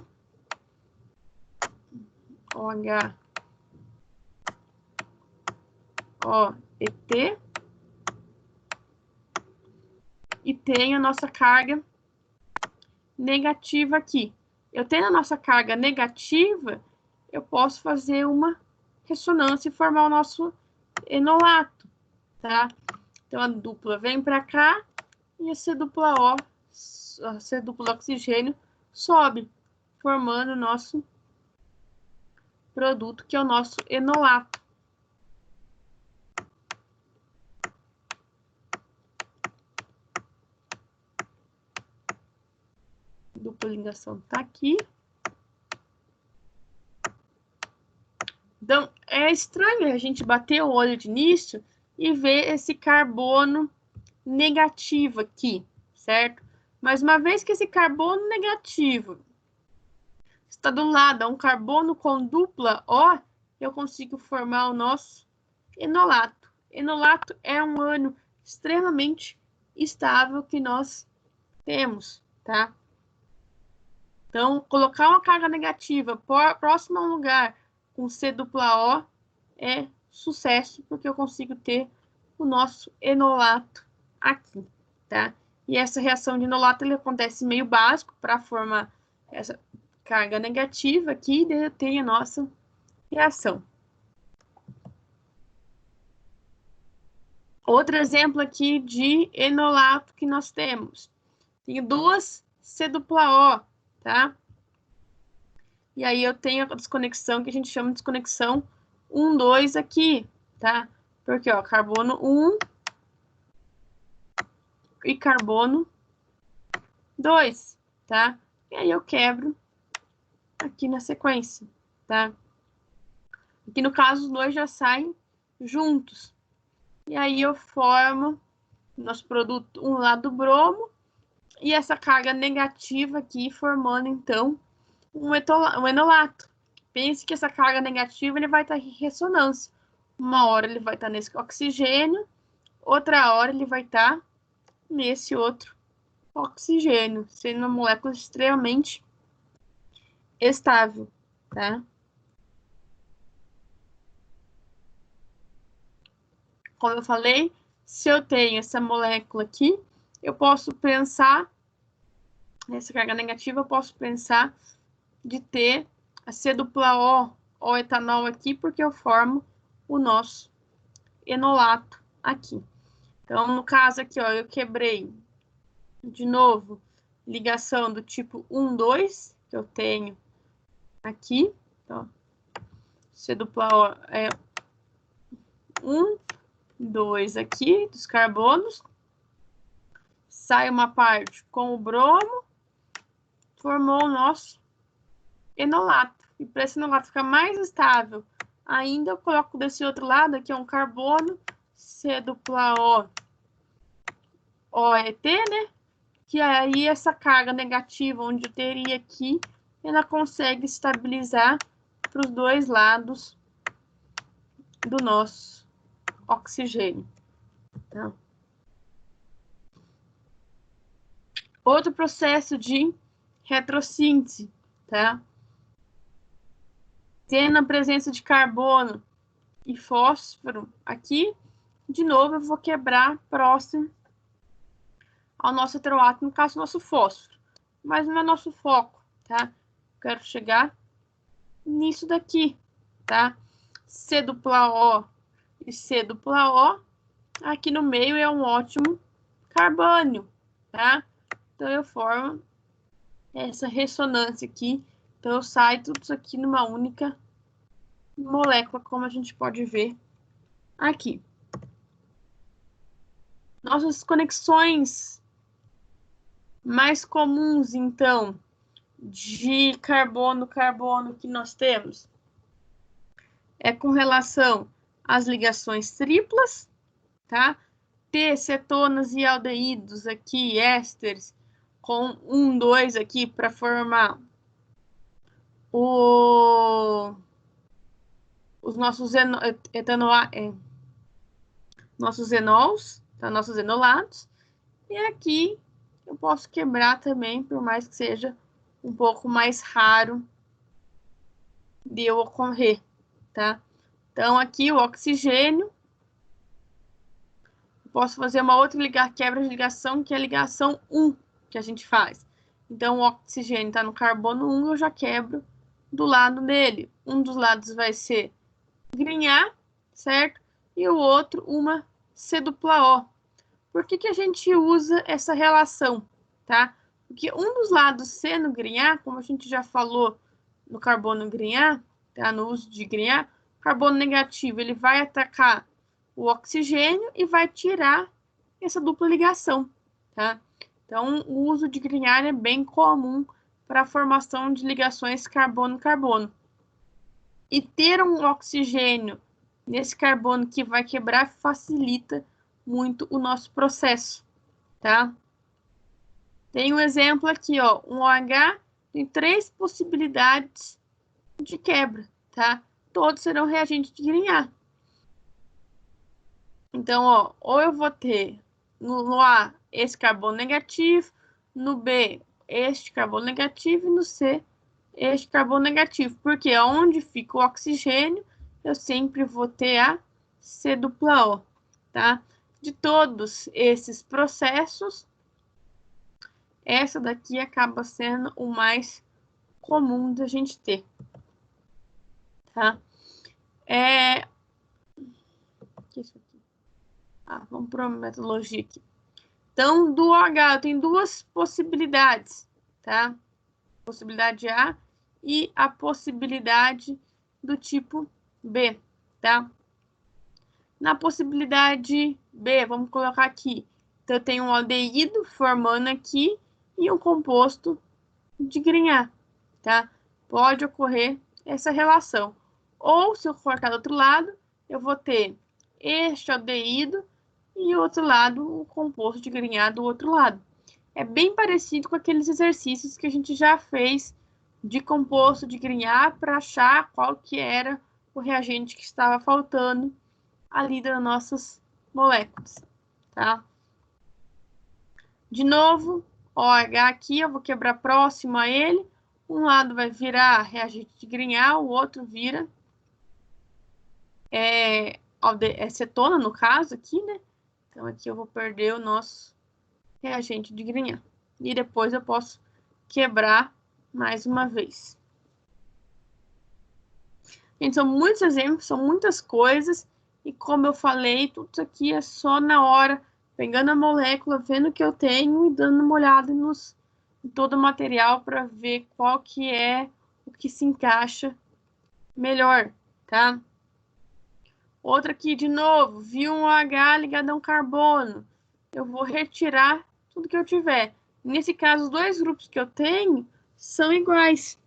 OH, O, ET, e tenho a nossa carga negativa aqui. Eu tendo a nossa carga negativa, eu posso fazer uma ressonância e formar o nosso enolato, tá? Então, a dupla vem para cá e a C dupla O, a C dupla oxigênio, sobe, formando o nosso produto, que é o nosso enolato. Dupla ligação tá aqui. Então, é estranho a gente bater o olho de início e ver esse carbono negativo aqui, certo? Mas uma vez que esse carbono negativo está do lado, é um carbono com dupla O, eu consigo formar o nosso enolato. Enolato é um ânion extremamente estável que nós temos, tá? Então, colocar uma carga negativa próxima a um lugar com C dupla O é sucesso, porque eu consigo ter o nosso enolato aqui, tá? E essa reação de enolato ele acontece meio básico para formar essa carga negativa aqui e tem a nossa reação. Outro exemplo aqui de enolato que nós temos. Tenho duas C dupla O, tá? E aí eu tenho a desconexão que a gente chama de desconexão 1, 2 aqui, tá? Porque, ó, carbono 1 e carbono 2, tá? E aí eu quebro aqui na sequência, tá? Aqui no caso, os dois já saem juntos. E aí eu formo nosso produto um lado do bromo e essa carga negativa aqui formando, então, um enolato. Pense que essa carga negativa ele vai estar em ressonância. Uma hora ele vai estar nesse oxigênio, outra hora ele vai estar nesse outro oxigênio, sendo uma molécula extremamente estável, tá? Como eu falei, se eu tenho essa molécula aqui, eu posso pensar, nessa carga negativa, eu posso pensar de ter a C dupla O etanol aqui, porque eu formo o nosso enolato aqui. Então, no caso aqui, ó, eu quebrei, de novo, ligação do tipo 1, 2, que eu tenho aqui. Então, C dupla O é 1, 2 aqui, dos carbonos. Sai uma parte com o bromo, formou o nosso enolato. E para esse enolato ficar mais estável, ainda eu coloco desse outro lado, aqui é um carbono, C dupla O, OET, né? Que aí essa carga negativa, onde eu teria aqui, ela consegue estabilizar para os dois lados do nosso oxigênio. Tá? Outro processo de retrossíntese, tá? Tendo a presença de carbono e fósforo aqui, de novo eu vou quebrar próximo ao nosso heteroátomo, no caso, nosso fósforo. Mas não é nosso foco, tá? Quero chegar nisso daqui, tá? C dupla O e C dupla O. Aqui no meio é um ótimo carbônio, tá? Então, eu formo essa ressonância aqui. Então, sai tudo isso aqui numa única molécula, como a gente pode ver aqui. Nossas conexões mais comuns, então, de carbono-carbono que nós temos é com relação às ligações triplas, tá? Ter cetonas e aldeídos aqui, ésteres, com 1, 2 aqui para formar os nossos nossos enols, tá? Nossos enolatos. E aqui eu posso quebrar também, por mais que seja um pouco mais raro de eu ocorrer, tá? Então, aqui o oxigênio, eu posso fazer uma outra quebra de ligação, que é a ligação 1, que a gente faz. Então, o oxigênio está no carbono 1, eu já quebro do lado dele. Um dos lados vai ser Grignard, certo? E o outro uma C-O. Por que a gente usa essa relação, tá? Porque um dos lados C no Grignard, como a gente já falou no carbono Grignard, tá? No uso de Grignard, carbono negativo, ele vai atacar o oxigênio e vai tirar essa dupla ligação, tá? Então, o uso de Grignard é bem comum para a formação de ligações carbono-carbono. E ter um oxigênio nesse carbono que vai quebrar facilita muito o nosso processo, tá? Tem um exemplo aqui, ó, um OH tem 3 possibilidades de quebra, tá? Todos serão reagentes de Grignard. Então, ó, ou eu vou ter no A esse carbono negativo, no B este carbono negativo e no C este carbono negativo. Porque onde fica o oxigênio, eu sempre vou ter a C-O, tá? De todos esses processos, essa daqui acaba sendo o mais comum da gente ter, tá? O que é isso aqui? Vamos para a metodologia aqui. Então, do OH, eu tenho 2 possibilidades, tá? Possibilidade A e a possibilidade do tipo B, tá? Na possibilidade B, vamos colocar aqui. Então, eu tenho um aldeído formando aqui e um composto de Grignard, tá? Pode ocorrer essa relação. Ou, se eu colocar do outro lado, eu vou ter este aldeído e outro lado, o composto de Grignard do outro lado. É bem parecido com aqueles exercícios que a gente já fez de composto de Grignard para achar qual que era o reagente que estava faltando ali das nossas moléculas, tá? De novo, OH aqui, eu vou quebrar próximo a ele. Um lado vai virar reagente de Grignard, o outro vira cetona, no caso aqui, né? Então, aqui eu vou perder o nosso reagente de Grignard. E depois eu posso quebrar mais uma vez. Gente, são muitos exemplos, são muitas coisas. E como eu falei, tudo isso aqui é só na hora, pegando a molécula, vendo o que eu tenho e dando uma olhada em todo o material para ver qual que é o que se encaixa melhor, tá? Outra aqui, de novo, vi um OH ligado a um carbono. Eu vou retirar tudo que eu tiver. Nesse caso, os 2 grupos que eu tenho são iguais,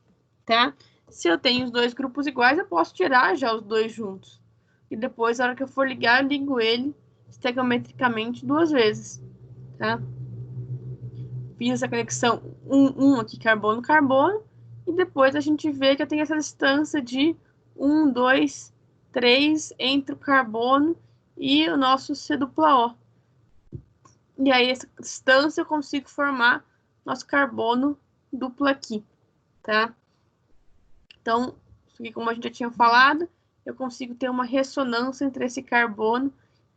tá? Se eu tenho os 2 grupos iguais, eu posso tirar já os 2 juntos. E depois, na hora que eu for ligar, eu ligo ele estequiometricamente 2 vezes, tá? Fiz essa conexão 1 aqui, carbono-carbono. E depois a gente vê que eu tenho essa distância de 1, 2, 3 entre o carbono e o nosso C-O. E aí, essa distância eu consigo formar nosso carbono duplo aqui, tá? Então, isso aqui, como a gente já tinha falado, eu consigo ter uma ressonância entre esse carbono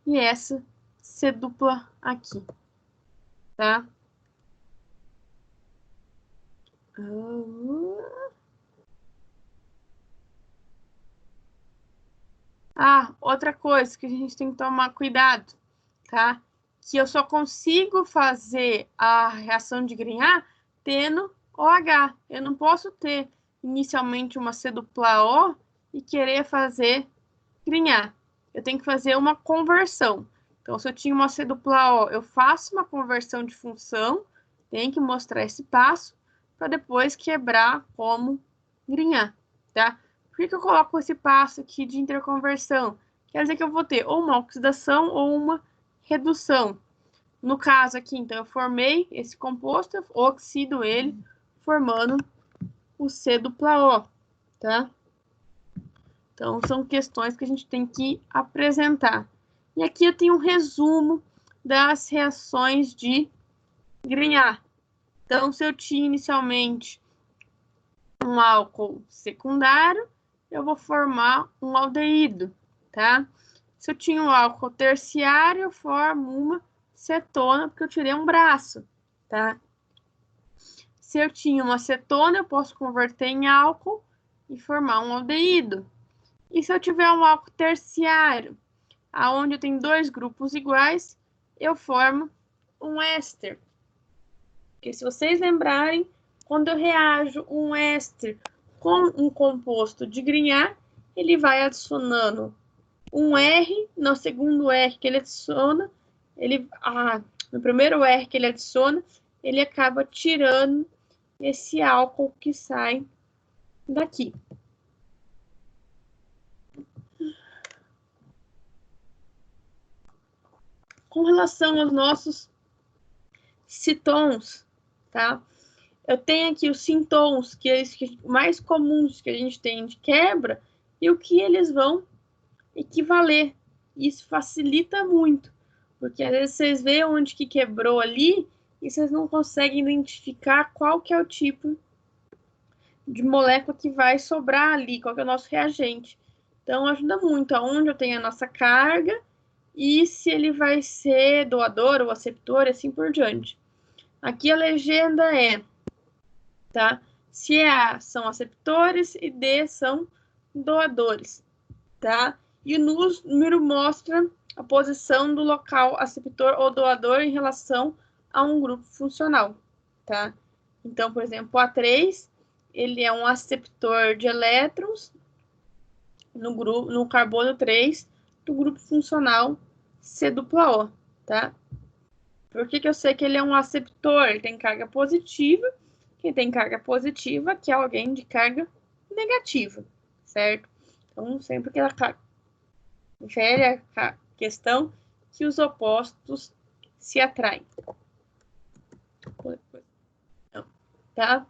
e essa C dupla aqui, tá? Outra coisa que a gente tem que tomar cuidado, tá? Que eu só consigo fazer a reação de Grignard tendo OH. Eu não posso ter inicialmente uma C-O e querer fazer Grignard. Eu tenho que fazer uma conversão. Então, se eu tinha uma C-O, eu faço uma conversão de função, tenho que mostrar esse passo para depois quebrar como Grignard, tá? Por que eu coloco esse passo aqui de interconversão? Quer dizer que eu vou ter ou uma oxidação ou uma redução. No caso aqui, então, eu formei esse composto, eu oxido ele, formando o C-O, tá? Então, são questões que a gente tem que apresentar. E aqui eu tenho um resumo das reações de Grignard. Então, se eu tinha inicialmente um álcool secundário, eu vou formar um aldeído, tá? Se eu tinha um álcool terciário, eu formo uma cetona, porque eu tirei um braço, tá? Se eu tinha uma cetona, eu posso converter em álcool e formar um aldeído. E se eu tiver um álcool terciário, aonde eu tenho dois grupos iguais, eu formo um éster. Porque se vocês lembrarem, quando eu reajo um éster com um composto de Grignard, ele vai adicionando um R, no segundo R que ele adiciona, no primeiro R que ele adiciona, ele acaba tirando esse álcool que sai daqui. Com relação aos nossos cetons, tá? Eu tenho aqui os sintons, que é os mais comuns que a gente tem de quebra, e o que eles vão equivaler. Isso facilita muito, porque às vezes vocês veem onde que quebrou ali e vocês não conseguem identificar qual que é o tipo de molécula que vai sobrar ali, qual que é o nosso reagente. Então, ajuda muito aonde eu tenho a nossa carga e se ele vai ser doador ou aceptor, e assim por diante. Aqui a legenda é, tá? Se A são aceptores e D são doadores, tá? E o número mostra a posição do local aceptor ou doador em relação a um grupo funcional, tá? Então, por exemplo, o A3, ele é um aceptor de elétrons no carbono 3 do grupo funcional C-O, tá? Por que eu sei que ele é um aceptor? Ele tem carga positiva. Quem tem carga positiva que é alguém de carga negativa, certo? Então, sempre que ela velha questão que os opostos se atraem. Tá?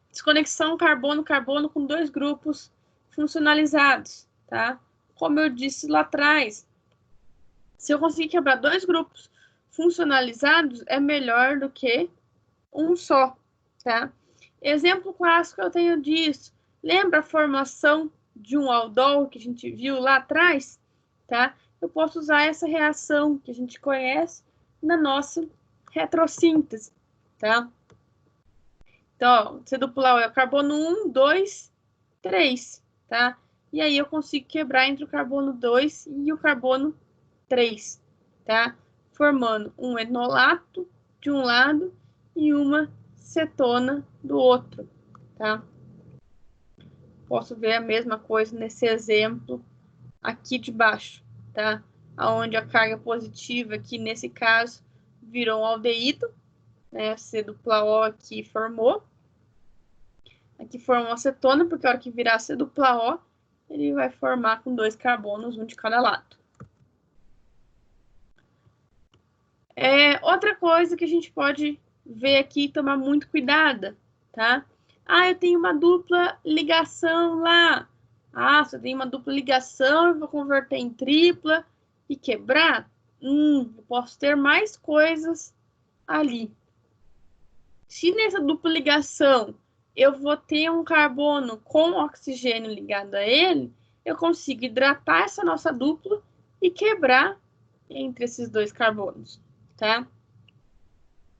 Desconexão carbono-carbono com dois grupos funcionalizados, tá? Como eu disse lá atrás, se eu conseguir quebrar dois grupos funcionalizados, é melhor do que um só, tá? Exemplo clássico que eu tenho disso. Lembra a formação de um aldol que a gente viu lá atrás? Tá? Eu posso usar essa reação que a gente conhece na nossa retrossíntese, tá? Então, C-O é o carbono 1, 2, 3, tá? E aí eu consigo quebrar entre o carbono 2 e o carbono 3, tá? Formando um enolato de um lado e uma cetona do outro, tá? Posso ver a mesma coisa nesse exemplo aqui de baixo, tá? Onde a carga positiva aqui, nesse caso, virou um aldeído, né? C-O aqui formou. Aqui forma uma cetona, porque a hora que virar C-O, ele vai formar com dois carbonos, um de cada lado. Outra coisa que a gente pode ver aqui e tomar muito cuidado, tá? Eu tenho uma dupla ligação lá. Se eu tenho uma dupla ligação, eu vou converter em tripla e quebrar? Eu posso ter mais coisas ali. Se nessa dupla ligação eu vou ter um carbono com oxigênio ligado a ele, eu consigo hidratar essa nossa dupla e quebrar entre esses dois carbonos, tá?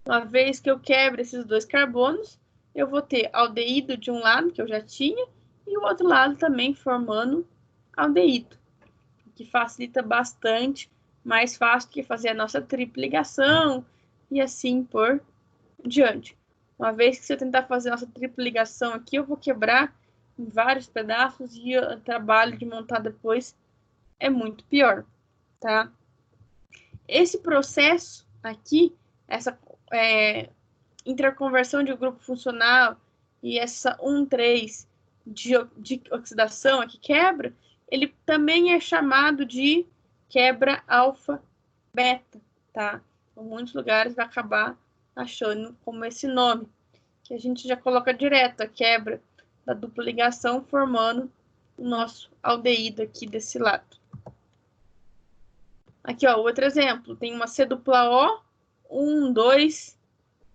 Uma vez que eu quebro esses dois carbonos, eu vou ter aldeído de um lado, que eu já tinha, e o outro lado também formando aldeído, que facilita bastante, mais fácil que fazer a nossa tripla ligação e assim por diante. Uma vez que você tentar fazer a nossa tripla ligação aqui, eu vou quebrar em vários pedaços e o trabalho de montar depois é muito pior, tá? Esse processo aqui, essa interconversão de grupo funcional e essa 1,3 de oxidação aqui quebra, ele também é chamado de quebra alfa-beta, tá? Em muitos lugares vai acabar achando como esse nome, que a gente já coloca direto a quebra da dupla ligação formando o nosso aldeído aqui desse lado. Aqui, ó, outro exemplo, tem uma C-O, 1, 2,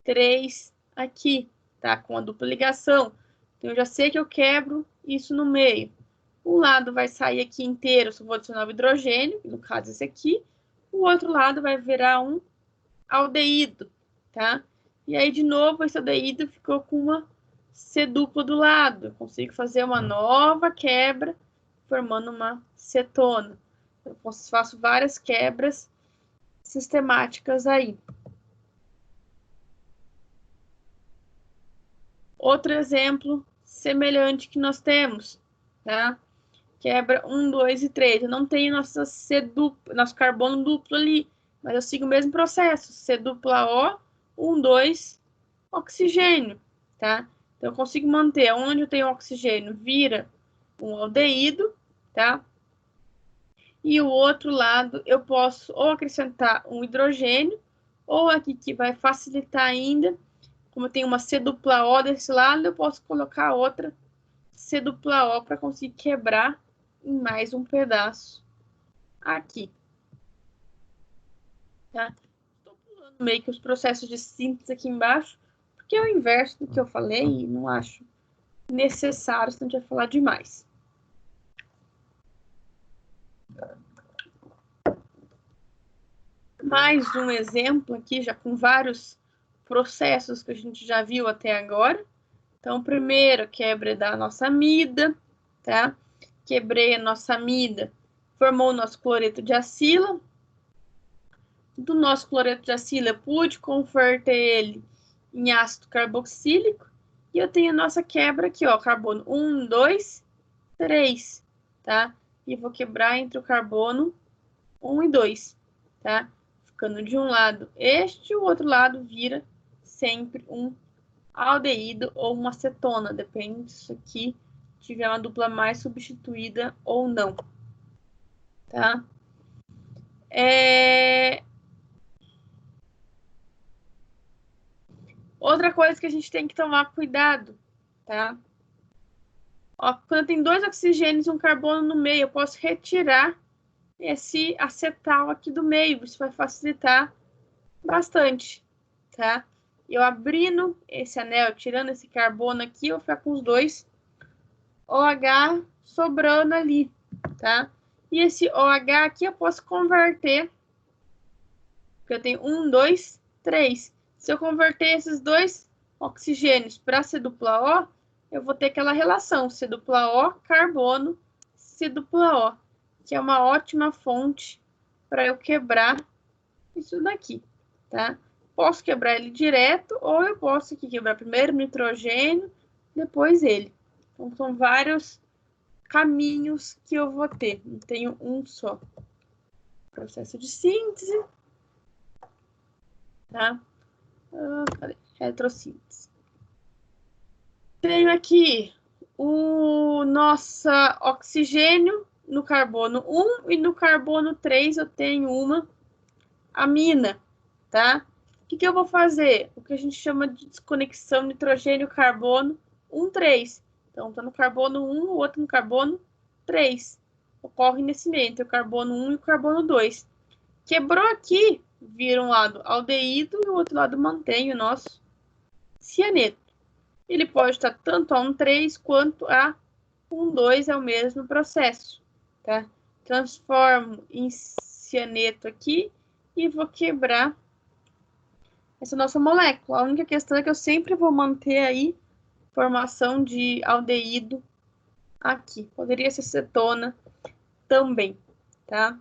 3 aqui, tá? Com a dupla ligação. Então, eu já sei que eu quebro isso no meio. Um lado vai sair aqui inteiro, se eu vou adicionar o hidrogênio, no caso esse aqui. O outro lado vai virar um aldeído, tá? E aí, de novo, esse aldeído ficou com uma C dupla do lado. Eu consigo fazer uma nova quebra, formando uma cetona. Eu faço várias quebras sistemáticas aí. Outro exemplo semelhante que nós temos, tá? Quebra 1, 2 e 3. Eu não tenho nosso carbono duplo ali, mas eu sigo o mesmo processo. C dupla O, 1, 2, oxigênio, tá? Então, eu consigo manter onde eu tenho oxigênio, vira um aldeído, tá? E o outro lado, eu posso ou acrescentar um hidrogênio, ou aqui que vai facilitar ainda, como eu tenho uma C dupla O desse lado, eu posso colocar outra C dupla O para conseguir quebrar em mais um pedaço aqui. Tá? Estou pulando meio que os processos de síntese aqui embaixo, porque é o inverso do que eu falei e não acho necessário, senão a gente vai falar demais. Mais um exemplo aqui, já com vários processos que a gente já viu até agora. Então, primeiro, quebra da nossa amida, tá? Quebrei a nossa amida, formou o nosso cloreto de acila. Do nosso cloreto de acila, eu pude converter ele em ácido carboxílico. E eu tenho a nossa quebra aqui, ó, carbono 1, 2, 3, tá? E vou quebrar entre o carbono 1 e 2, tá? Ficando de um lado este, o outro lado vira sempre um aldeído ou uma cetona, depende se isso aqui tiver uma dupla mais substituída ou não, tá? Outra coisa que a gente tem que tomar cuidado, tá? Ó, quando tem 2 oxigênios e um carbono no meio, eu posso retirar esse acetal aqui do meio, isso vai facilitar bastante, tá? Eu abrindo esse anel, tirando esse carbono aqui, eu vou ficar com os 2 OH sobrando ali, tá? E esse OH aqui eu posso converter, porque eu tenho 1, 2, 3. Se eu converter esses 2 oxigênios para C dupla O, eu vou ter aquela relação C dupla O, carbono, C dupla O, que é uma ótima fonte para eu quebrar isso daqui, tá? Posso quebrar ele direto, ou eu posso aqui quebrar primeiro o nitrogênio, depois ele. Então, são vários caminhos que eu vou ter, não tenho um só. Processo de síntese, tá? Cadê? Retrossíntese. Tenho aqui o nosso oxigênio no carbono 1 e no carbono 3 eu tenho uma amina, tá? O que eu vou fazer? O que a gente chama de desconexão nitrogênio-carbono 1,3. Então, tá no carbono 1, o outro no carbono 3. Ocorre nesse meio, entre o carbono 1 e o carbono 2. Quebrou aqui, vira um lado aldeído e o outro lado mantém o nosso cianeto. Ele pode estar tanto a 1,3 quanto a 1,2, é o mesmo processo, tá? Transformo em cianeto aqui e vou quebrar essa nossa molécula. A única questão é que eu sempre vou manter aí formação de aldeído aqui. Poderia ser cetona também, tá?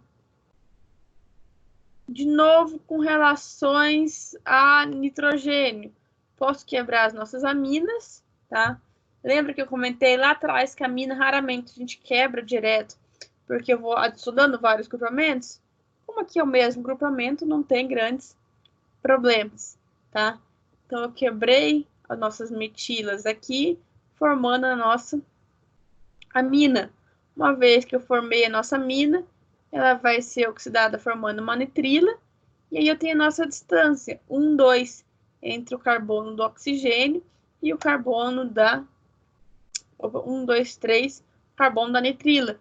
De novo, com relações a nitrogênio. Posso quebrar as nossas aminas, tá? Lembra que eu comentei lá atrás que a amina raramente a gente quebra direto, porque eu vou adicionando vários grupamentos? Como aqui é o mesmo grupamento, não tem grandes problemas, tá? Então, eu quebrei as nossas metilas aqui, formando a nossa amina. Uma vez que eu formei a nossa amina, ela vai ser oxidada formando uma nitrila, e aí eu tenho a nossa distância, 1, 2, entre o carbono do oxigênio e o carbono da... 1, 2, 3, carbono da nitrila.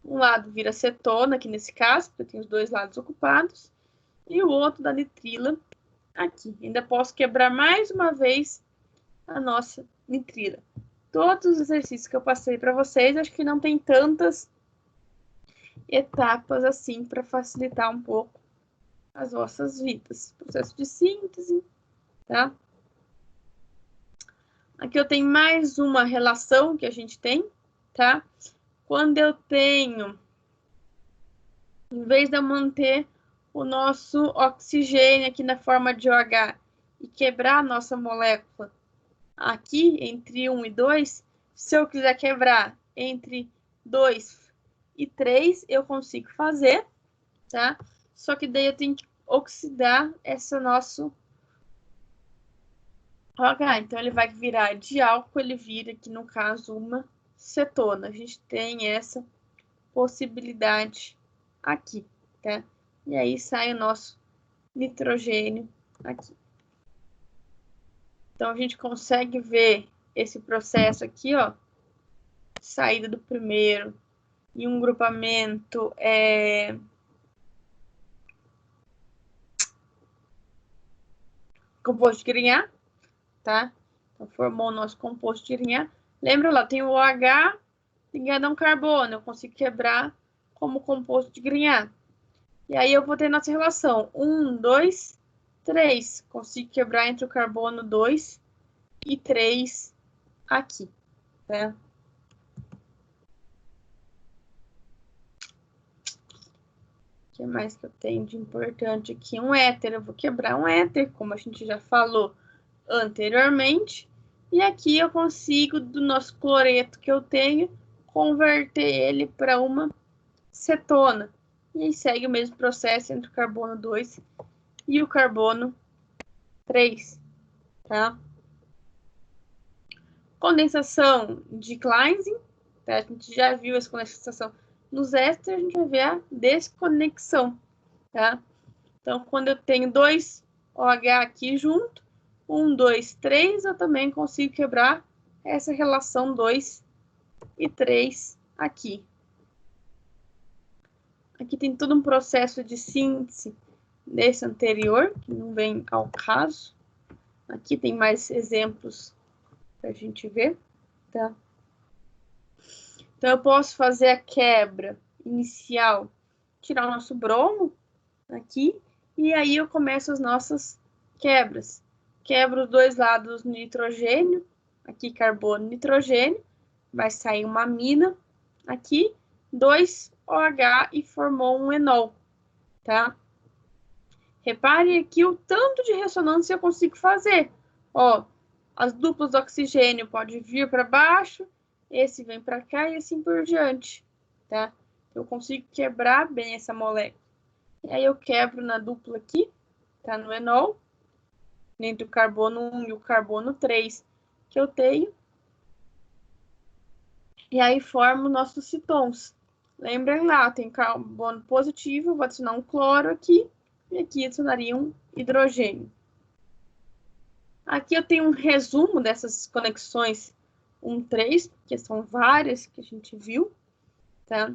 Um lado vira cetona, aqui nesse caso, porque eu tenho os 2 lados ocupados, e o outro da nitrila aqui. Ainda posso quebrar mais uma vez a nossa nitrila. Todos os exercícios que eu passei para vocês, acho que não tem tantas etapas assim para facilitar um pouco as vossas vidas. Processo de síntese, tá? Aqui eu tenho mais uma relação que a gente tem, tá? quando eu tenho, em vez de eu manter o nosso oxigênio aqui na forma de OH e quebrar a nossa molécula aqui entre 1 e 2, se eu quiser quebrar entre 2 e 3, eu consigo fazer, tá? Só que daí eu tenho que oxidar esse nosso OH. Então, ele vai virar de álcool, ele vira aqui, no caso, uma cetona. A gente tem essa possibilidade aqui, tá? E aí sai o nosso nitrogênio aqui. Então, a gente consegue ver esse processo aqui, ó, saída do primeiro e um grupamento composto de Grignard, tá? Então, formou o nosso composto de Grignard. Lembra lá, tem o OH ligado a um carbono, eu consigo quebrar como composto de Grignard. E aí eu vou ter nossa relação 1, 2, 3. Consigo quebrar entre o carbono 2 e 3 aqui, tá? O que mais que eu tenho de importante aqui? Um éter. Eu vou quebrar um éter, como a gente já falou anteriormente. E aqui eu consigo, do nosso cloreto que eu tenho, converter ele para uma cetona. E aí segue o mesmo processo entre o carbono 2 e o carbono 3, tá? Condensação de Klein, tá? A gente já viu essa condensação nos ésteres, a gente vai ver a desconexão, tá? Então, quando eu tenho 2 OH aqui junto, 1, 2, 3, eu também consigo quebrar essa relação 2 e 3 aqui. Aqui tem todo um processo de síntese desse anterior, que não vem ao caso. Aqui tem mais exemplos para a gente ver, tá? Então, eu posso fazer a quebra inicial, tirar o nosso bromo aqui, e aí eu começo as nossas quebras. Quebro os dois lados nitrogênio, aqui carbono, nitrogênio, vai sair uma amina aqui, 2 OH e formou um enol, tá? Repare aqui o tanto de ressonância eu consigo fazer. Ó, as duplas do oxigênio podem vir para baixo, esse vem para cá e assim por diante, tá? Eu consigo quebrar bem essa molécula. E aí eu quebro na dupla aqui, tá? No enol, entre o carbono 1 e o carbono 3 que eu tenho. E aí formo nossos cetons. Lembrem lá, tem carbono positivo, vou adicionar um cloro aqui, e aqui adicionaria um hidrogênio. Aqui eu tenho um resumo dessas conexões 1, 3, que são várias que a gente viu, tá?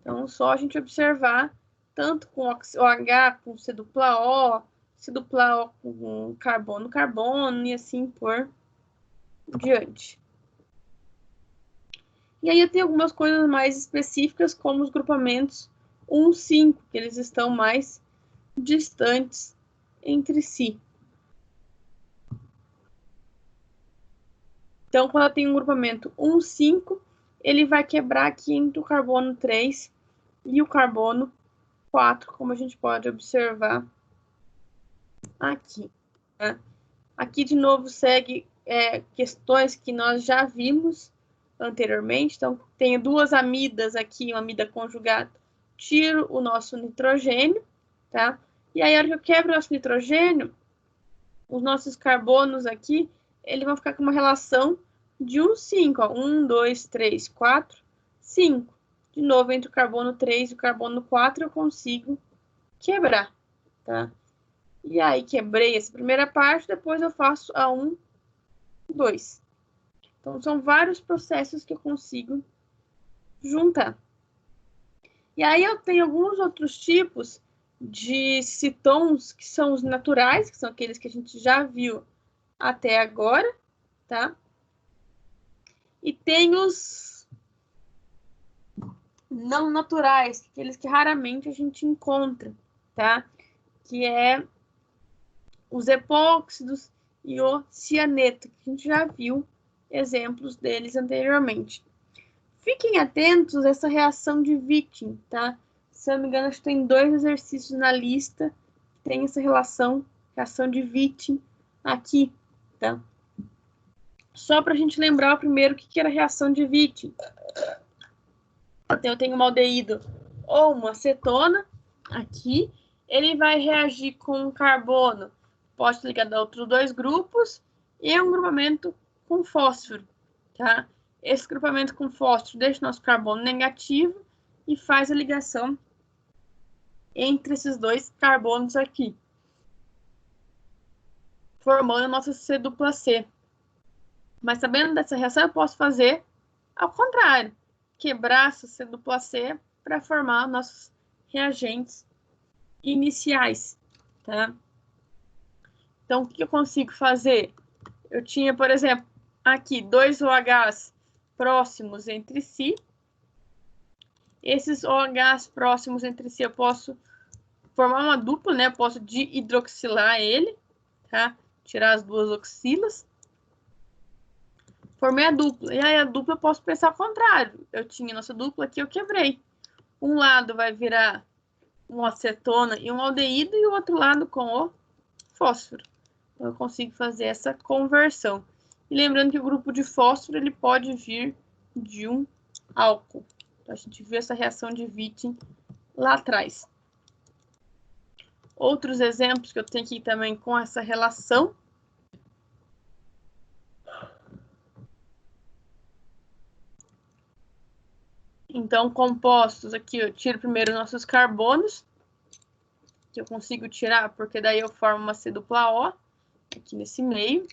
Então, só a gente observar, tanto com OH, com C dupla O, C dupla O com carbono, carbono, e assim por diante. E aí eu tenho algumas coisas mais específicas, como os grupamentos 1, 5, que eles estão mais distantes entre si. Então, quando eu tenho um grupamento 1, 5, ele vai quebrar aqui entre o carbono 3 e o carbono 4, como a gente pode observar aqui, né? Aqui, de novo, segue questões que nós já vimos anteriormente. Então, tenho duas amidas aqui, uma amida conjugada, tiro o nosso nitrogênio, tá? E aí, a hora que eu quebro o nosso nitrogênio, os nossos carbonos aqui, eles vão ficar com uma relação de 1, 5, ó. 1, 2, 3, 4, 5. De novo, entre o carbono 3 e o carbono 4, eu consigo quebrar, tá? E aí, quebrei essa primeira parte, depois eu faço a 1, 2. Então, são vários processos que eu consigo juntar. E aí, eu tenho alguns outros tipos de cetons, que são os naturais, que são aqueles que a gente já viu até agora, tá? E tem os não naturais, aqueles que raramente a gente encontra, tá? Que é os epóxidos e o cianeto, que a gente já viu exemplos deles anteriormente. Fiquem atentos a essa reação de Wittig, tá? Se eu não me engano, acho que tem 2 exercícios na lista que tem essa reação de Wittig aqui, tá? Só para a gente lembrar primeiro o que era a reação de Wittig. Então, eu tenho um aldeído ou uma acetona aqui, ele vai reagir com um carbono, pode ser ligado a outros 2 grupos, e um grupamento com fósforo, tá? Esse grupamento com fósforo deixa o nosso carbono negativo e faz a ligação entre esses 2 carbonos aqui, formando a nossa C dupla C. Mas sabendo dessa reação, eu posso fazer ao contrário, quebrar essa C dupla C para formar nossos reagentes iniciais, tá? Então, o que eu consigo fazer? Eu tinha, por exemplo, aqui 2 OHs próximos entre si. Esses OHs próximos entre si eu posso formar uma dupla, né? Eu posso dihidroxilar ele, tá? Tirar as 2 oxilas. Formei a dupla. E aí a dupla eu posso pensar ao contrário. Eu tinha nossa dupla aqui, eu quebrei. Um lado vai virar uma acetona e um aldeído e o outro lado com o fósforo. Então eu consigo fazer essa conversão. E lembrando que o grupo de fósforo ele pode vir de um álcool. Então, a gente viu essa reação de Wittig lá atrás. Outros exemplos que eu tenho aqui também com essa relação. Então, compostos aqui, eu tiro primeiro nossos carbonos, que eu consigo tirar, porque daí eu formo uma C dupla O, aqui nesse meio.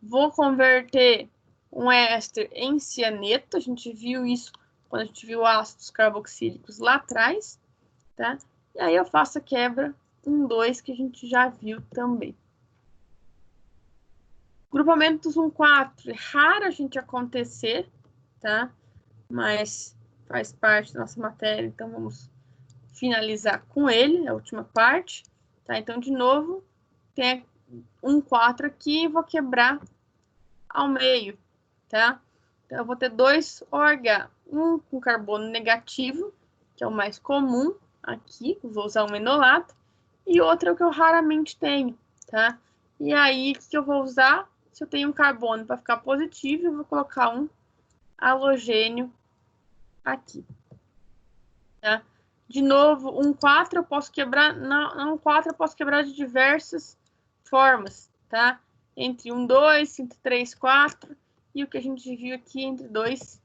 Vou converter um éster em cianeto, a gente viu isso quando a gente viu ácidos carboxílicos lá atrás, tá? E aí eu faço a quebra 1,2, que a gente já viu também. Grupamentos 1,4, é raro a gente acontecer, tá? Mas faz parte da nossa matéria, então vamos finalizar com ele, a última parte, tá? Então, de novo, tem 1,4 aqui e vou quebrar ao meio, tá? Então, eu vou ter 2 OH, um com carbono negativo, que é o mais comum aqui, vou usar um enolato, e outro é o que eu raramente tenho, tá? E aí, o que eu vou usar? Se eu tenho um carbono para ficar positivo, eu vou colocar um halogênio aqui, tá? De novo, 1,4 eu posso quebrar, não 1,4 eu posso quebrar de diversas formas, tá? Entre 1,2, entre 3, 4, e o que a gente viu aqui entre 2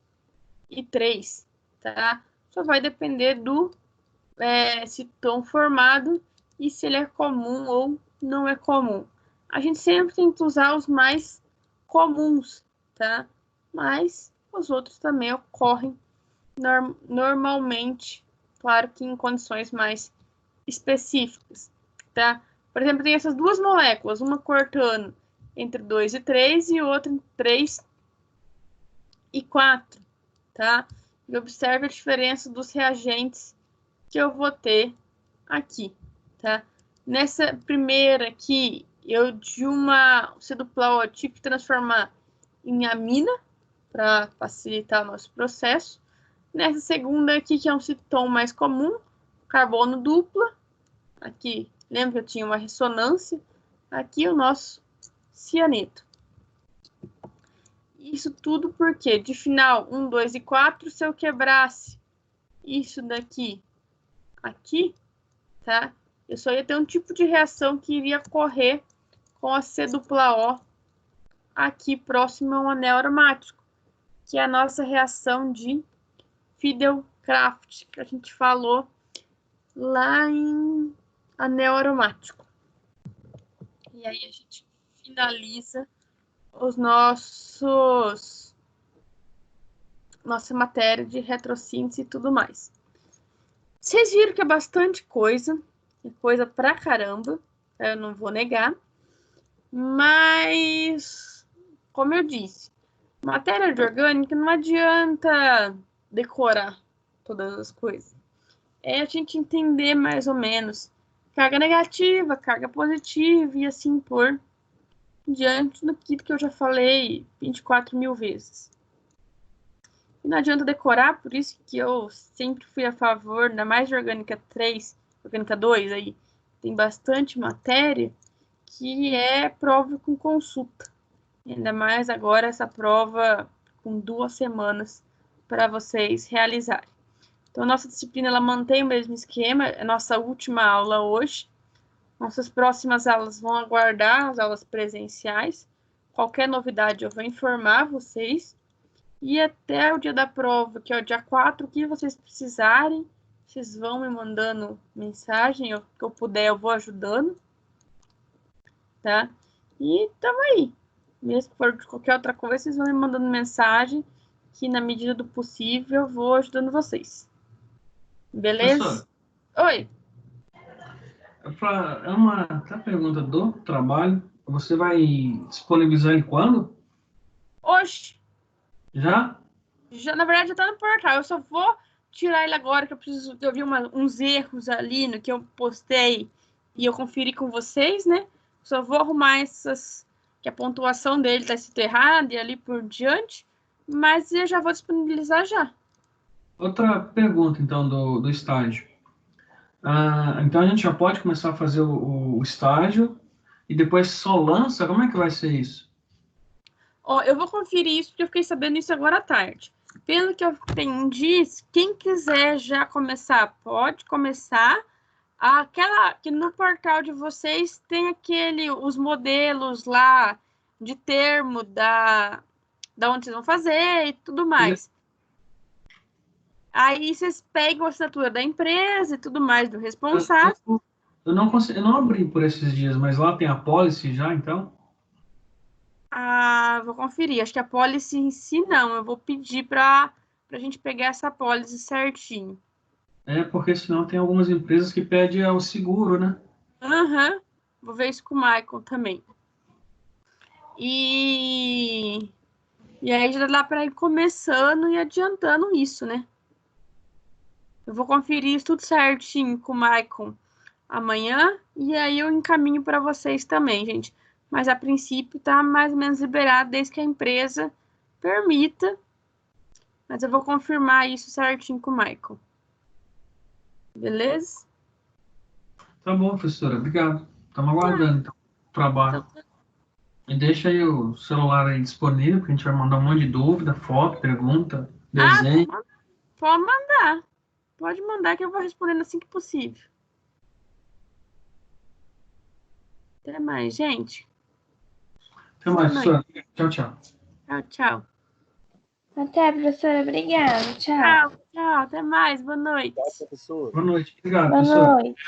e 3, tá? Só vai depender do se estão formado e se ele é comum ou não é comum. A gente sempre tenta usar os mais comuns, tá? Mas os outros também ocorrem normalmente, claro que em condições mais específicas, tá? Por exemplo, tem essas 2 moléculas, uma cortando entre 2 e 3 e outra entre 3 e 4, tá? E observe a diferença dos reagentes que eu vou ter aqui, tá? Nessa primeira aqui, eu de uma C dupla O tive que transformar em amina para facilitar o nosso processo. Nessa segunda aqui, que é um cetom mais comum, carbono dupla. Aqui, lembra que eu tinha uma ressonância. Aqui o nosso cianeto. Isso tudo porque, de final 1, 2 e 4, se eu quebrasse isso daqui aqui, tá? Eu só ia ter um tipo de reação que iria ocorrer com a C dupla O aqui próximo a um anel aromático, que é a nossa reação de Fidelkraft, que a gente falou lá em anel aromático. E aí a gente finaliza os nossa matéria de retrossíntese e tudo mais. Vocês viram que é bastante coisa, é coisa pra caramba, eu não vou negar, mas, como eu disse, matéria de orgânica não adianta decorar todas as coisas. É a gente entender mais ou menos carga negativa, carga positiva e assim por diante do que eu já falei 24 mil vezes. E não adianta decorar, por isso que eu sempre fui a favor, ainda mais de Orgânica 3, Orgânica 2, aí tem bastante matéria, que é prova com consulta. Ainda mais agora essa prova com 2 semanas para vocês realizarem. Então, a nossa disciplina ela mantém o mesmo esquema, é a nossa última aula hoje. Nossas próximas aulas vão aguardar as aulas presenciais. Qualquer novidade eu vou informar vocês. E até o dia da prova, que é o dia 4, o que vocês precisarem, vocês vão me mandando mensagem, o que eu puder eu vou ajudando, tá? E tamo aí. Mesmo que for de qualquer outra coisa, vocês vão me mandando mensagem, que na medida do possível eu vou ajudando vocês. Beleza? Oi. É uma pergunta do trabalho. Você vai disponibilizar ele quando? Hoje. Já? Já, na verdade, já tá no portal. Eu só vou tirar ele agora, que eu vi uns erros ali no que eu postei e eu conferi com vocês, né? Só vou arrumar que a pontuação dele tá escrito errado e ali por diante, mas eu já vou disponibilizar já. Outra pergunta, então, do estágio. Então a gente já pode começar a fazer o estágio e depois só lança? Como é que vai ser isso? Ó, eu vou conferir isso, porque eu fiquei sabendo isso agora à tarde. Pelo que eu entendi, quem quiser já começar, pode começar. Que no portal de vocês tem os modelos lá de termo da onde vocês vão fazer e tudo mais. Aí vocês pegam a assinatura da empresa e tudo mais do responsável. Eu não abri por esses dias, mas lá tem a policy já, então? Vou conferir. Acho que a policy em si não. Eu vou pedir para a gente pegar essa policy certinho. Porque senão tem algumas empresas que pedem o seguro, né? Aham. Vou ver isso com o Michael também. E aí já dá para ir começando e adiantando isso, né? Eu vou conferir isso tudo certinho com o Michael amanhã e aí eu encaminho para vocês também, gente. Mas a princípio tá mais ou menos liberado desde que a empresa permita. Mas eu vou confirmar isso certinho com o Michael. Beleza? Tá bom, professora. Obrigado. Estamos aguardando, então, o trabalho. E deixa aí o celular aí disponível, porque a gente vai mandar um monte de dúvida, foto, pergunta, desenho. Pode mandar. Pode mandar que eu vou respondendo assim que possível. Até mais, gente. Até mais, professora. Tchau, tchau. Tchau, tchau. Até, professora. Obrigada. Tchau. Tchau, tchau. Até mais. Boa noite. Tchau, professor. Boa noite. Obrigado, Boa professora. noite.